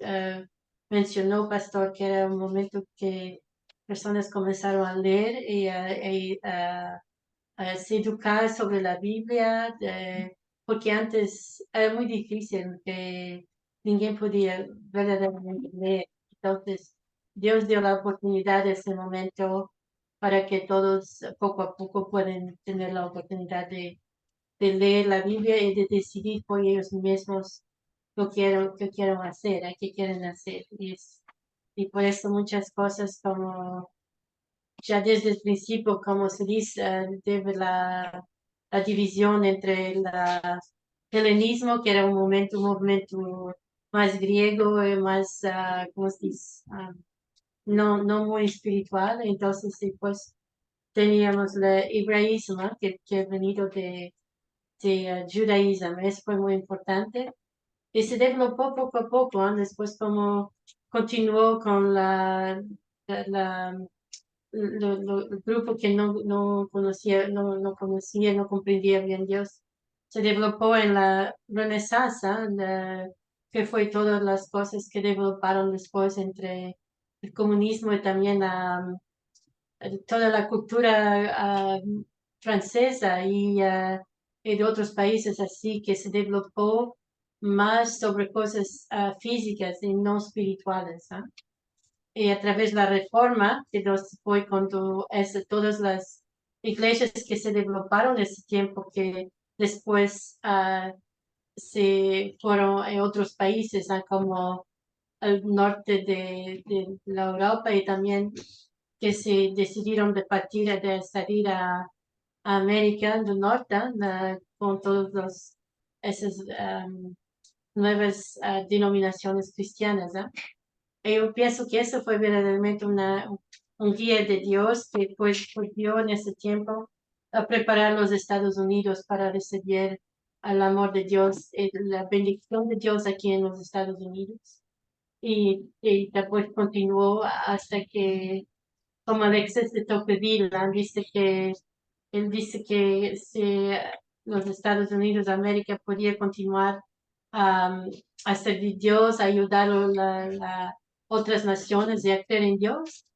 mencionó, pastor, que era un momento que personas comenzaron a leer y se educar sobre la Biblia, porque antes era muy difícil que ninguém podía verdaderamente leer. Entonces, Dios dio la oportunidad de ese momento para que todos poco a poco puedan tener la oportunidad de leer la Biblia y de decidir por ellos mismos qué quieren hacer, a qué quieren hacer. Y por eso muchas cosas como ya desde el principio, como se dice, debe la división entre el helenismo, que era un movimiento más griego y más, ¿cómo se dice? No muy espiritual. Entonces, después teníamos el hebraísmo, que ha venido de judaísmo. Eso fue muy importante. Y se developó poco a poco, ¿no? Después como continuó con la el grupo que no conocía, no comprendía bien Dios, se developó en la Renaissance, que fue todas las cosas que developaron después entre el comunismo y también toda la cultura francesa y de otros países así, que se developó más sobre cosas físicas y no espirituales. Y a través de la reforma, que fue cuando todas las iglesias que se developaron en ese tiempo, que después se fueron en otros países, como al norte de la Europa, y también que se decidieron de partir, de salir a América del Norte, con todas esas nuevas denominaciones cristianas. Yo pienso que eso fue verdaderamente un guía de Dios que pues dio en ese tiempo a preparar los Estados Unidos para recibir el amor de Dios y la bendición de Dios aquí en los Estados Unidos. Y después continuó hasta que, como Alexis de Tocqueville, él dice que si los Estados Unidos de América podía continuar a servir Dios, a ayudar a otras naciones y a creer en Dios,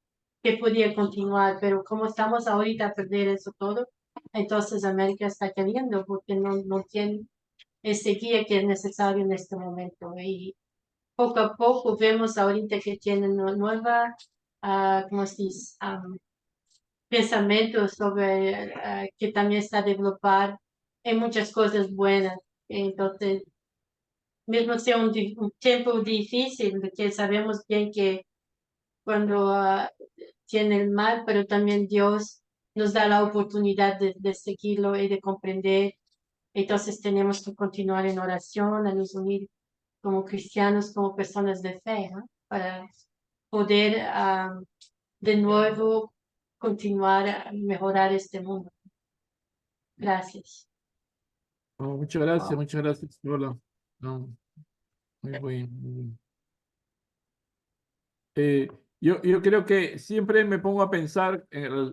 que podía continuar, pero como estamos ahorita a perder eso todo, entonces América está cayendo porque no tiene sequía que es necesario en este momento. Y poco a poco vemos ahorita que tienen nueva, ¿cómo se dice? Pensamientos sobre que también está a developar en muchas cosas buenas. Entonces, mismo sea un tiempo difícil, que sabemos bien que cuando tiene el mal, pero también Dios nos da la oportunidad de seguirlo y de comprender. Entonces tenemos que continuar en oración, a nos unir como cristianos, como personas de fe, ¿no? Para poder de nuevo continuar a mejorar este mundo. Gracias. Oh, muchas gracias, Lola. No, muy bien, muy bien. Yo creo que siempre me pongo a pensar,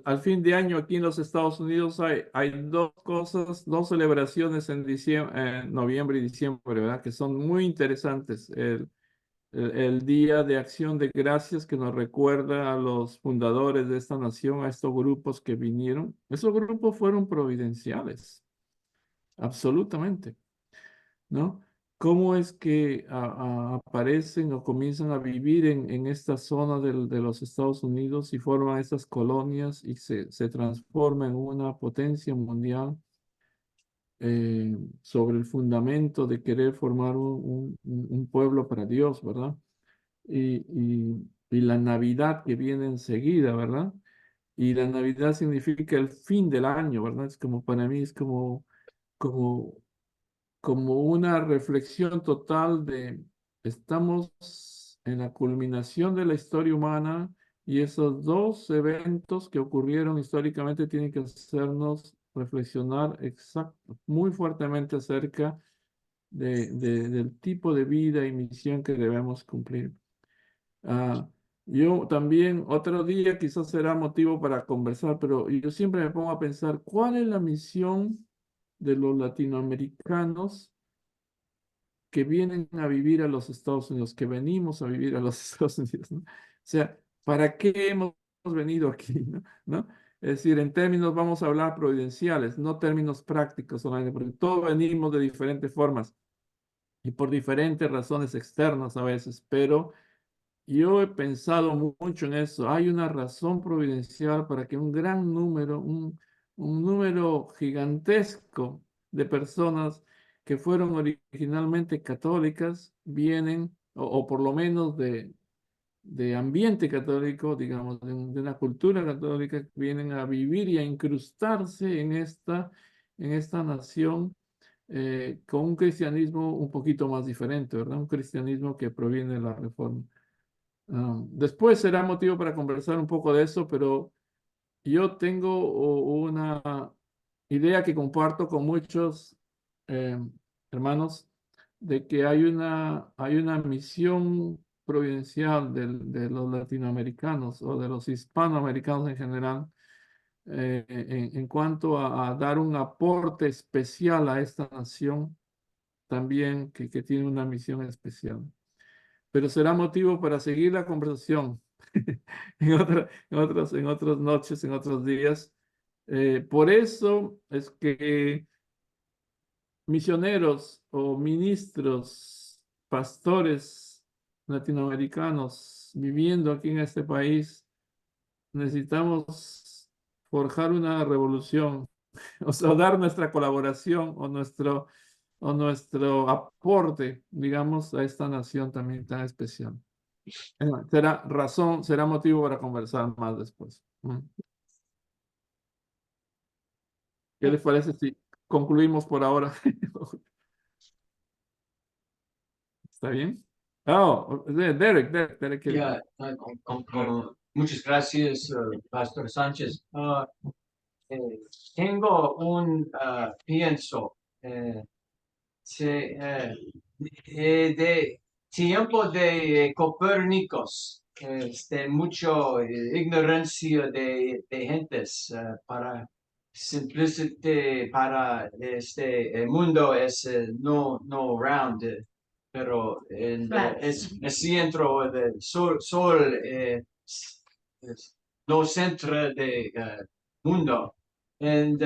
al fin de año aquí en los Estados Unidos hay dos cosas, dos celebraciones en diciembre, noviembre y diciembre, ¿verdad? Que son muy interesantes. El Día de Acción de Gracias que nos recuerda a los fundadores de esta nación, a estos grupos que vinieron. Esos grupos fueron providenciales, absolutamente, ¿no? ¿Cómo es que aparecen o comienzan a vivir en esta zona de los Estados Unidos y forman estas colonias y se transforman en una potencia mundial sobre el fundamento de querer formar un pueblo para Dios, ¿verdad? Y la Navidad que viene enseguida, ¿verdad? Y la Navidad significa el fin del año, ¿verdad? Es como para mí, es como como una reflexión total de estamos en la culminación de la historia humana y esos dos eventos que ocurrieron históricamente tienen que hacernos reflexionar muy fuertemente acerca del tipo de vida y misión que debemos cumplir. Ah, yo también, otro día quizás será motivo para conversar, pero yo siempre me pongo a pensar, ¿cuál es la misión de los latinoamericanos que vienen a vivir a los Estados Unidos, que venimos a vivir a los Estados Unidos, ¿no? O sea, ¿para qué hemos venido aquí, ¿no? ¿No? Es decir, en términos, vamos a hablar providenciales, no términos prácticos solamente, porque todos venimos de diferentes formas y por diferentes razones externas a veces, pero yo he pensado mucho en eso. Hay una razón providencial para que un gran número, un número gigantesco de personas que fueron originalmente católicas vienen, o por lo menos de ambiente católico, digamos, de una cultura católica, vienen a vivir y a incrustarse en esta nación con un cristianismo un poquito más diferente, ¿verdad? Un cristianismo que proviene de la Reforma. Después será motivo para conversar un poco de eso, pero yo tengo una idea que comparto con muchos eh, hermanos de que hay una misión providencial de los latinoamericanos o de los hispanoamericanos en general en cuanto a dar un aporte especial a esta nación también que tiene una misión especial, pero será motivo para seguir la conversación en otras noches, en otros días. Por eso es que misioneros o ministros, pastores latinoamericanos viviendo aquí en este país, necesitamos forjar una revolución, o sea, dar nuestra colaboración o nuestro aporte, digamos, a esta nación también tan especial. Será motivo para conversar más después. ¿Qué les parece si concluimos por ahora? ¿Está bien? Oh, Derek, Ya, muchas gracias, Pastor Sánchez. Tengo un pienso. De tiempo de Copérnicos, mucho ignorancia de gentes para simplicity para el mundo es no round, pero es centro del sol no centro de mundo. And,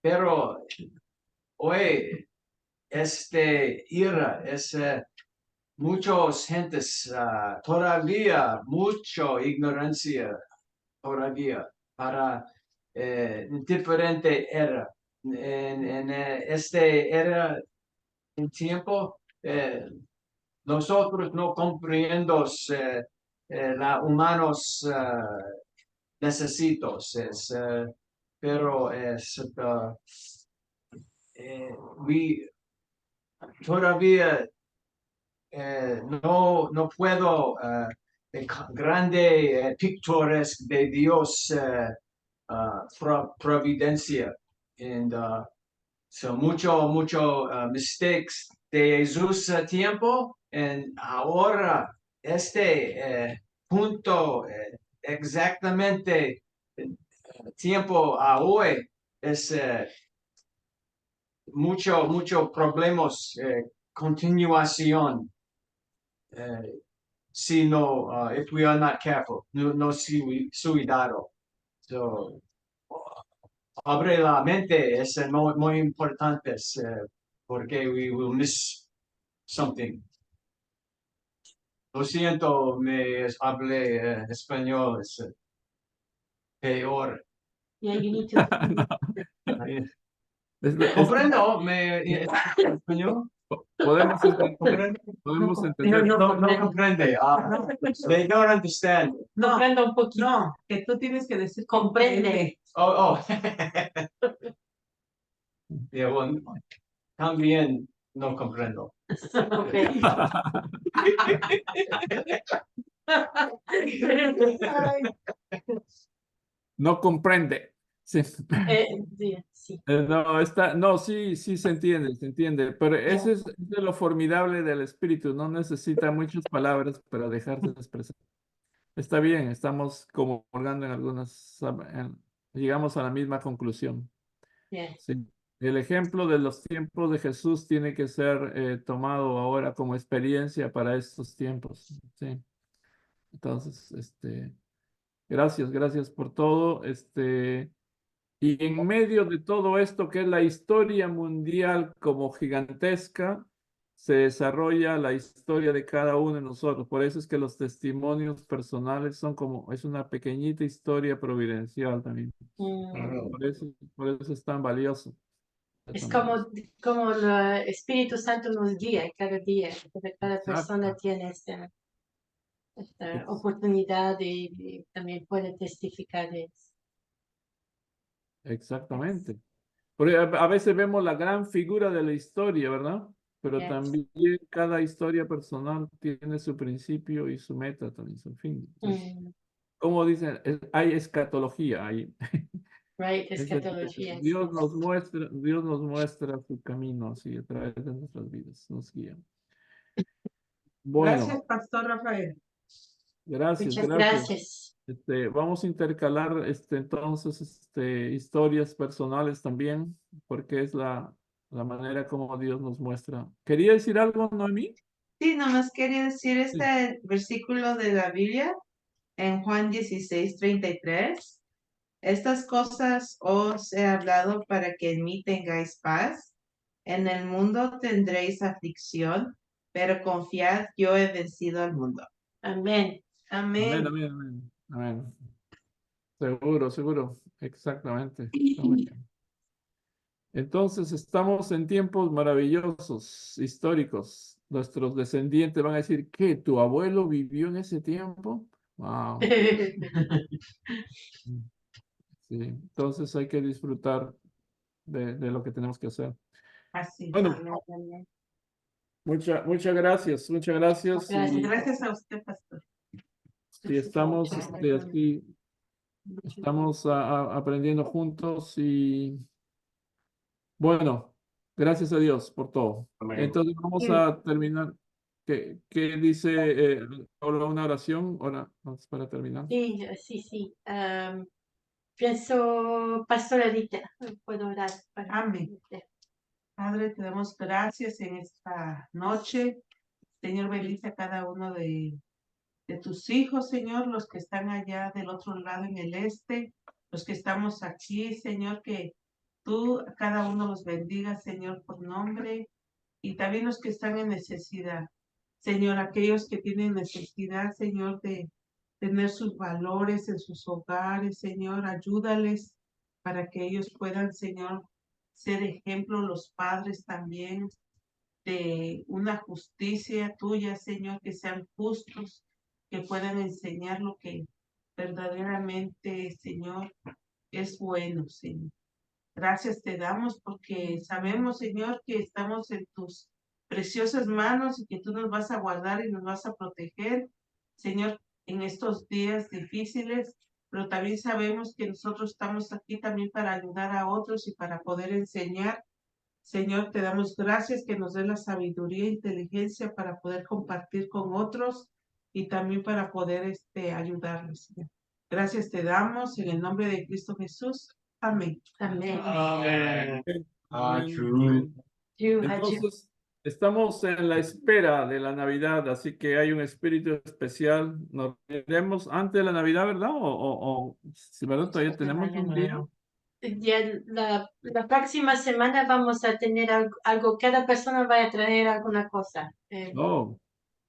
pero hoy ira es muchos gentes todavía mucho ignorancia todavía para diferente era. En este era en tiempo nosotros no comprendemos la humanos necesitos pero todavía no puedo grande pictores de Dios providencia and so mucho mistakes de Jesús tiempo and ahora punto exactamente tiempo a hoy es mucho problemas continuación si no if we are not careful no cuidado so abre la mente es muy importante porque we will miss something. Lo siento, me hablé español, es peor. Yeah, you need to. Comprendo, español. Podemos entender. Comprende. Podemos entender. No comprende. They don't understand. No, comprendo un poquito. No, que tú tienes que decir Comprende. Oh. Yeah, well, también no comprendo. Comprende. No comprende. Sí. Sí. No, sí se entiende, pero eso es de lo formidable del espíritu, no necesita muchas palabras para dejarse expresar. Está bien, estamos comulgando en algunas, llegamos a la misma conclusión. Yeah. Sí. El ejemplo de los tiempos de Jesús tiene que ser tomado ahora como experiencia para estos tiempos. Sí. Entonces, gracias por todo. Y en medio de todo esto, que es la historia mundial como gigantesca, se desarrolla la historia de cada uno de nosotros. Por eso es que los testimonios personales son es una pequeñita historia providencial también. Por eso es tan valioso. Es como el Espíritu Santo nos guía cada día, porque cada Exacto. persona tiene esta oportunidad y también puede testificar de eso. Exactamente. Porque a veces vemos la gran figura de la historia, ¿verdad? Pero Yes. también cada historia personal tiene su principio y su meta también, su fin. Entonces, como dicen, hay escatología ahí. Right, escatología. Dios nos muestra su camino así a través de nuestras vidas, nos guía. Bueno, Gracias, Pastor Rafael. gracias. Muchas gracias. Vamos a intercalar entonces historias personales también, porque es la manera como Dios nos muestra. ¿Quería decir algo, Noemí? Sí, nomás quería decir este versículo de la Biblia en Juan 16:33. Estas cosas os he hablado para que en mí tengáis paz. En el mundo tendréis aflicción, pero confiad, yo he vencido al mundo. Amén. Amén. Amén. Seguro, exactamente. Está muy bien. Entonces estamos en tiempos maravillosos, históricos. Nuestros descendientes van a decir, ¿qué? ¿Tu abuelo vivió en ese tiempo? Wow. Sí, entonces hay que disfrutar de lo que tenemos que hacer. Así. Bueno, muchas gracias. Gracias. Y Gracias a usted, Pastor. sí, estamos aquí, estamos aprendiendo juntos y bueno, gracias a Dios por todo. Amén. Entonces vamos a terminar. ¿Qué dice una oración? Ahora, vamos para terminar. Sí. Pienso, Pastora Rita, puedo orar para Amén. Padre, te damos gracias en esta noche. Señor, bendice a cada uno de tus hijos, Señor, los que están allá del otro lado en el este, los que estamos aquí, Señor, que tú a cada uno los bendiga, Señor, por nombre. y también los que están en necesidad. Señor, aquellos que tienen necesidad, Señor, de tener sus valores en sus hogares, Señor, ayúdales para que ellos puedan, Señor, ser ejemplo, los padres también, de una justicia tuya, Señor, que sean justos, que puedan enseñar lo que verdaderamente, Señor, es bueno, Señor. Gracias te damos porque sabemos, Señor, que estamos en tus preciosas manos y que tú nos vas a guardar y nos vas a proteger, Señor, en estos días difíciles, pero también sabemos que nosotros estamos aquí también para ayudar a otros y para poder enseñar. Señor, te damos gracias que nos dé la sabiduría e inteligencia para poder compartir con otros y también para poder ayudarles, Señor. Gracias te damos en el nombre de Cristo Jesús. Amén. Amén. Amén. Entonces, estamos en la espera de la Navidad, así que hay un espíritu especial. Nos veremos antes de la Navidad, ¿verdad? Si verdad, todavía tenemos un día. Ya la próxima semana vamos a tener algo, cada persona va a traer alguna cosa. Oh,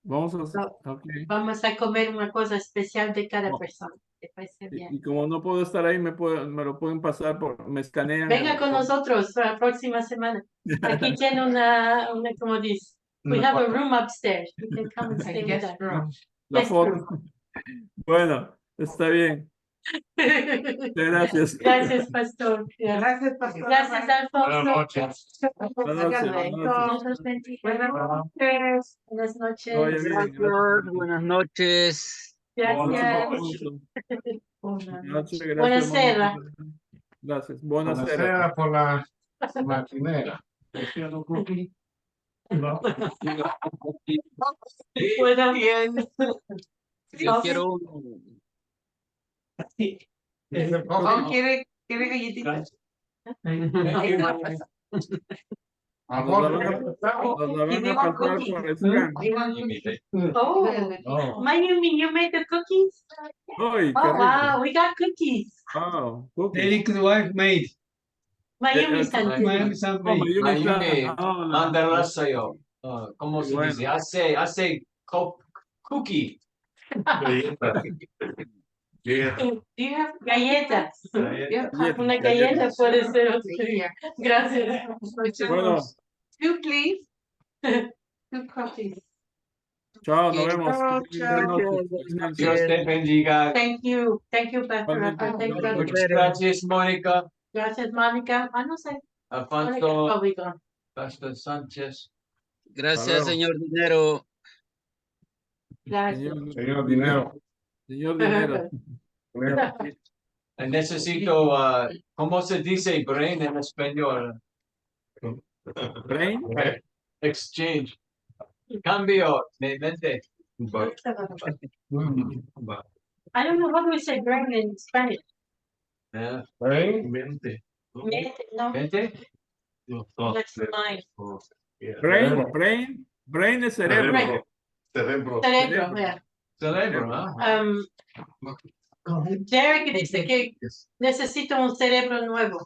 vamos a No. ok. Vamos a comer una cosa especial de cada Oh. persona. ¿Te parece bien? Y como no puedo estar ahí, me lo pueden pasar me escanean. Venga con nosotros la próxima semana. Aquí tiene una como dice, we have a room upstairs. You can come and stay with us. La Guest foto. room. Bueno, está bien. Muchas gracias. Gracias, pastor. Gracias, pastor. Gracias, Alfonso. Buenas noches. Buenas noches. Dios los bendiga. Buenas noches. Oye, bien, Gracias, buenas noches. Gracias. Gracias. Buonasera. Gracias. Buonasera. Buonasera por la matinera. No. Bueno, Yo quiero uno. Oh, ¿quiere galletitas? Amor, Nos la van a pasar por scan. oh, no. Mayumi, you made the cookies? Ay, qué Oh, rico. wow, we got cookies. Wow, cookies. Eric's wife made. Mayumi san. Miami San Oh, made. Mayumi está- Mayumi, ah, la- 만들었어요. ¿Cómo se Bueno. dice? Hace cookie. Do you have galletas? Galletas, Una galletas. galleta puede ser otro día. Gracias. Bueno, Two, please. Two coffees. chao, nos vemos. Chao, Buenas noches. Descansen. Dios te bendiga. Thank you, Pastor. Igualmente. Thank you. Muchas gracias, Mónica. Gracias, Mónica. Ah, no sé. Mónica Alfonso, probably gone. Pastor Sánchez. Gracias, luego. señor Dinero. Gracias. Señor Dinero. Señor Dinero. Necesito, ¿cómo se dice brain en español? Brain. Exchange. Cambio de mente. I don't know how do we say brain in Spanish. Mente. No, Mente. that's mine. Brain es cerebro. Brain. Cerebro. Cerebro, yeah. Cerebro, ¿no? Derek dice que necesito un cerebro nuevo.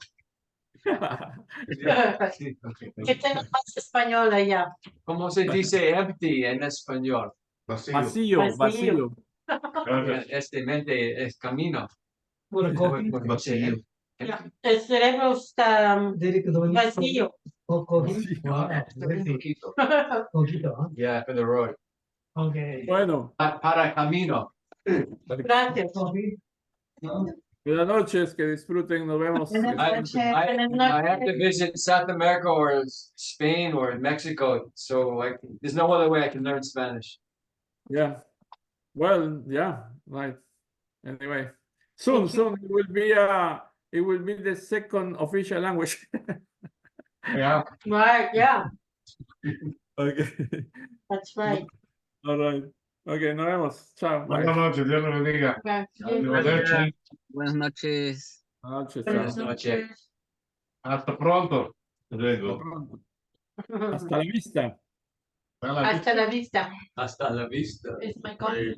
Sí, okay. Que tenga más español allá. ¿Cómo se dice empty en español? Vacío. Vacío. Mente es camino. Vacío. El cerebro está vacío. Yeah, for the road. Bueno, Para camino. Gracias. buenas noches, que disfruten, nos vemos. Buenas noches. I have to visit South America or Spain or Mexico, so there's no other way I can learn Spanish. Yeah. Well, yeah, right. Anyway, soon it will be the second official language. Ya. Right, yeah, Okay. that's right. All right. Okay, nos vemos. Chao. Bye. Buenas noches, Dios le bendiga. Arrivederci. Buenas noches. Noches, Buenas chao. noches. Hasta pronto. Hasta pronto. Hasta la vista. Hasta la Hasta la vista. Hasta la vista. It's my coffee.